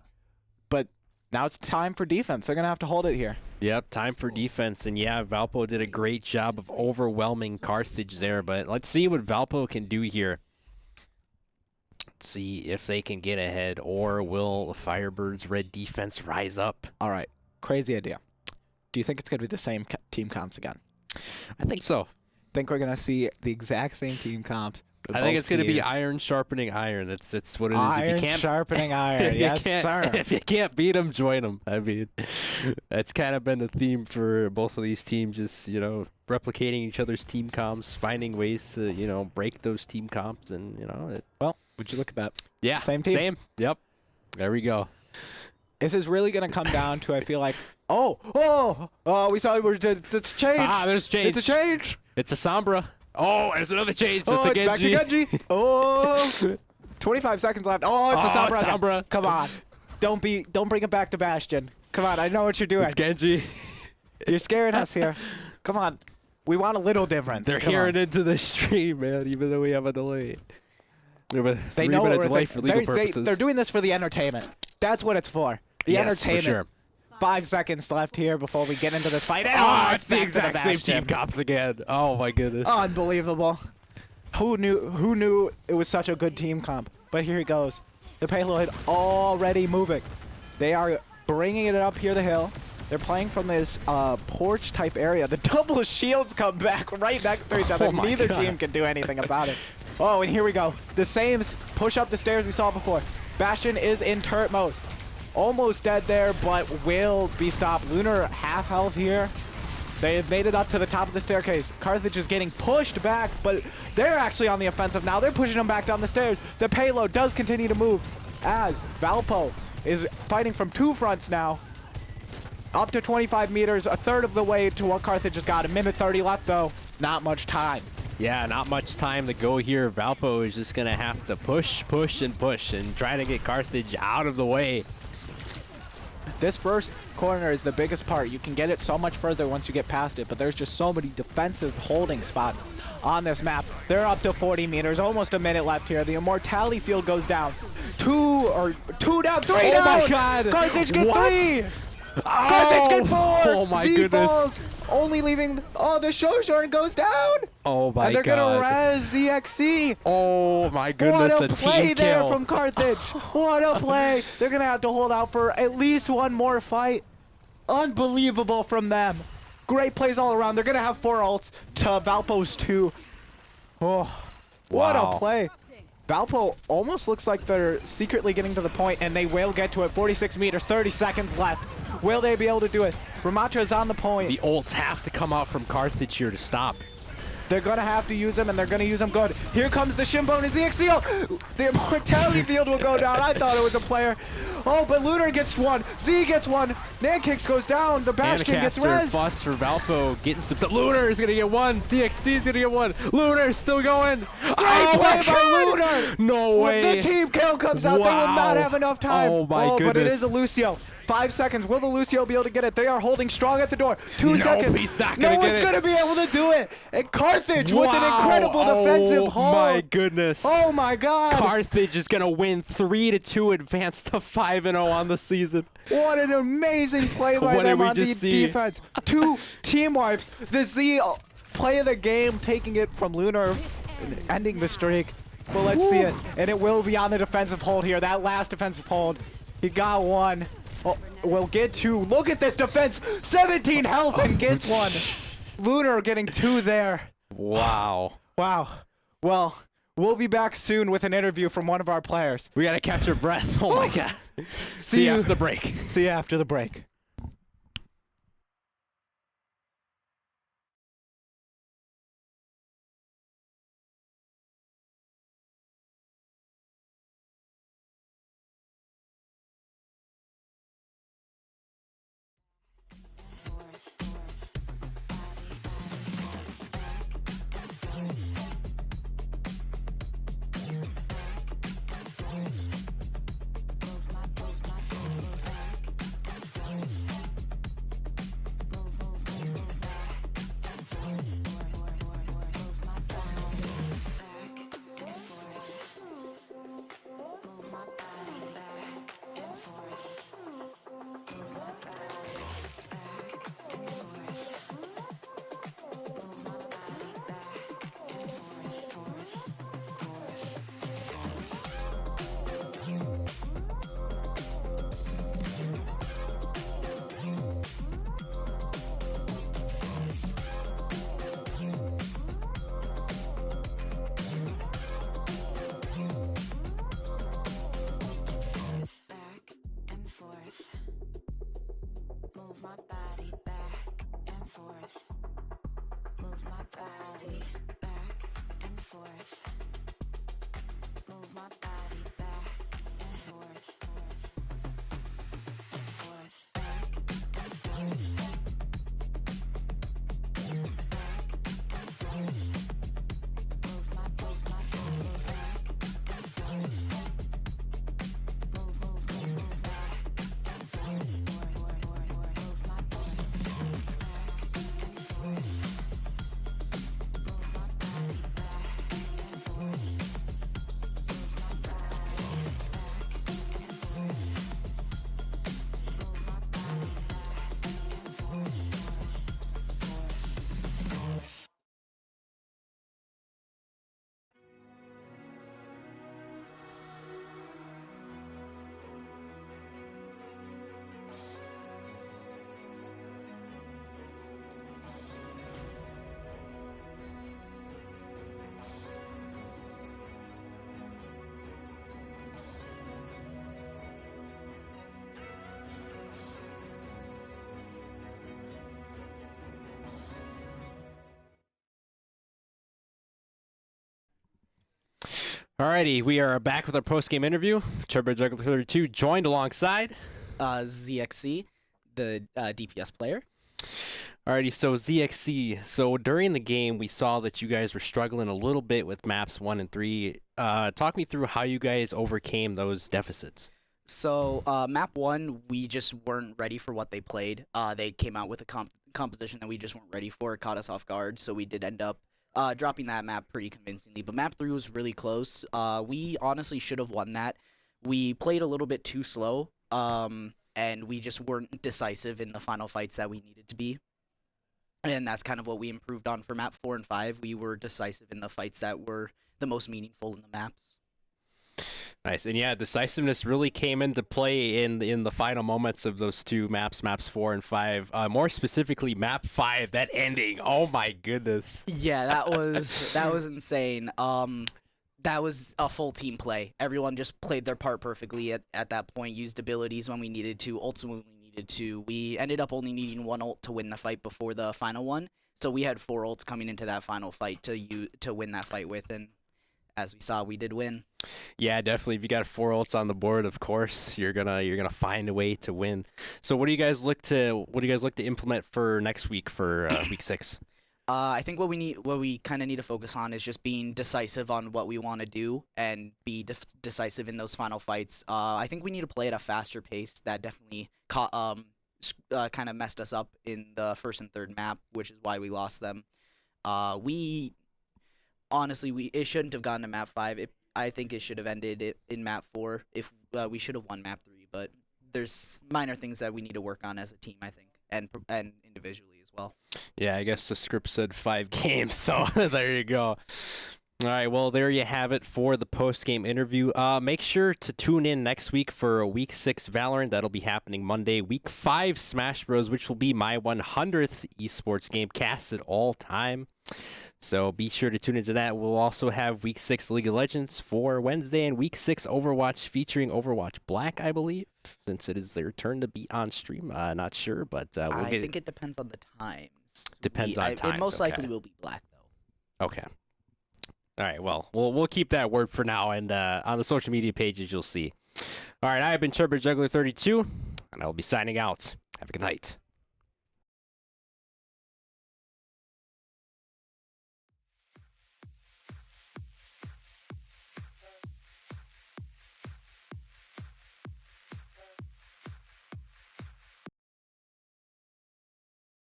But now it's time for defense. They're going to have to hold it here. Yep, time for defense. And yeah, Valpo did a great job of overwhelming Carthage there. But let's see what Valpo can do here. Let's see if they can get ahead, or will FIrebirds' red defense rise up? All right. Crazy idea. Do you think it's going to be the same team comps again? I think so. Think we're going to see the exact same team comps? I think it's going to be iron sharpening iron. That's what it is. Iron if you can't, sharpening iron. if you Yes, can't- sir. If you can't beat them, join them. I mean, that's kind of been the theme for both of these teams. Just, you know, replicating each other's team comps, finding ways to, you know, break those team comps, and you know. Well, would you look at that? Yeah, Same team. Same. Yep. There we go. This is really going to come down to, I feel like, oh, we saw it's a change. Ah, there's change. It's a change. It's a Sombra. Oh, there's another change. Oh, It's a it's back to Genji. Genji. Oh, 25 seconds left. Oh, it's a Sombra. again. Sombra. Come on. Don't bring it back to Bastion. Come on, I know what you're doing. It's Genji. You're scaring us here. Come on. We want a little difference. They're Come hearing on. into the stream, man, even though we have a delay. We have a They know 3-minute what delay for legal purposes. They're doing this for the entertainment. That's what it's for. The Yes, entertainment. for sure. 5 seconds left here before we get into this fight. And Oh, oh, it's the back to exact same Bastion. team cops again. Oh my goodness. Unbelievable. Who knew it was such a good team comp? But here he goes. The payload already moving. They are bringing it up here the hill. They're playing from this porch type area. The double shields come back right next to each other. Oh my Neither God. team can do anything about it. Oh, and here we go. The Sames push up the stairs we saw before. Bastion is in turret mode. Almost dead there, but will be stopped. Lunar half health here. They have made it up to the top of the staircase. Carthage is getting pushed back, but they're actually on the offensive now. They're pushing them back down the stairs. The payload does continue to move as Valpo is fighting from 2 fronts now. Up to 25 meters, a third of the way to what Carthage has got. 1:30 left, though. Not much time. Yeah, not much time to go here. Valpo is just going to have to push, and try to get Carthage out of the way. This first corner is the biggest part. You can get it so much further once you get past it, but there's just so many defensive holding spots on this map. They're up to 40 meters, almost a minute left here. The Immortality field goes down. Two down, three down! Oh my God! Carthage get What? 3! Carthage get 4! Oh my Z goodness. falls, only leaving, the Showshorn goes down! Oh my And they're God. gonna res ZXC. Oh my goodness, What a play team there kill. from Carthage. What a play. They're going to have to hold out for at least one more fight. Unbelievable from them. Great plays all around. They're going to have 4 ults to Valpo's 2. Oh, what Wow. a play. Valpo almost looks like they're secretly getting to the point, and they will get to it. 46 meters, 30 seconds left. Will they be able to do it? Ramatra is on the point. The ults have to come out from Carthage here to stop. They're going to have to use them, and they're going to use them good. Here comes the Shinbone and ZXC. The Immortality field will go down. I thought it was a player. Oh, but Lunar gets 1. Z gets 1. NECC goes down. The Bastion gets Anacaster rezzed. bust for Valpo, getting some stuff. Lunar is going to get 1. CXC is going to get 1. Lunar is still going. Great Oh play my by God. Lunar. No When way. the team kill comes out, they will Wow. not have enough time. Oh my But it goodness. is a Lucio. 5 seconds. Will the Lucio be able to get it? They are holding strong at the door. 2 Nope, seconds. he's not no gonna get one's it. going to be able to do it. And Carthage with an Wow. incredible defensive hold. Oh my goodness. Oh my God. Carthage is going to win 3-2, advance to 5-0 on the season. What an amazing play by What did them we on the just see? defense. 2 team wipes. The Z play of the game, taking it from Lunar, ending the streak. Well, let's see it. And it will be on the defensive hold here. That last defensive hold. He got 1. Oh, we'll get 2. Look at this defense. 17 health and gets 1. Lunar getting 2 there. Wow. Wow. Well, we'll be back soon with an interview from one of our players. We got to catch our breath. Oh my God. See you after the break. See you after the break. Alrighty, we are back with our post-game interview. Turbo Juggler 32 joined alongside. ZXC, the DPS player. Alrighty, so ZXC. So during the game, we saw that you guys were struggling a little bit with maps 1 and 3. Talk me through how you guys overcame those deficits. So map 1, we just weren't ready for what they played. They came out with a composition that we just weren't ready for. It caught us off guard, so we did end up dropping that map pretty convincingly. But map 3 was really close. We honestly should have won that. We played a little bit too slow, and we just weren't decisive in the final fights that we needed to be. And that's kind of what we improved on for map 4 and 5. We were decisive in the fights that were the most meaningful in the maps. Nice. And yeah, decisiveness really came into play in the final moments of those two maps, maps 4 and 5. More specifically, map 5, that ending. Oh my goodness. Yeah, that was insane. That was a full team play. Everyone just played their part perfectly at that point, used abilities when we needed to, ults when we needed to. We ended up only needing 1 ult to win the fight before the final one. So we had 4 ults coming into that final fight to win that fight with, and as we saw, we did win. Yeah, definitely. If you got 4 ults on the board, of course, you're gonna find a way to win. So what do you guys look to implement for next week for week 6? I think what we kind of need to focus on is just being decisive on what we want to do and be decisive in those final fights. I think we need to play at a faster pace. That definitely kind of messed us up in the first and third map, which is why we lost them. Honestly, it shouldn't have gotten to map 5. I think it should have ended in map 4. If we should have won map 3, but there's minor things that we need to work on as a team, I think, and individually as well. Yeah, I guess the script said 5 games, so there you go. All right, well, there you have it for the post-game interview. Make sure to tune in next week for Week 6 Valorant. That'll be happening Monday. Week 5 Smash Bros, which will be my 100th esports game casted all time. So be sure to tune into that. We'll also have Week 6 League of Legends for Wednesday and Week 6 Overwatch featuring Overwatch Black, I believe, since it is their turn to be on stream. Not sure, but I think it depends on the times. Depends on times. It most likely will be Black, though. Okay. All right, well, we'll keep that word for now, and on the social media pages, you'll see. All right, I have been Sherbert Juggler 32, and I will be signing out. Have a good night.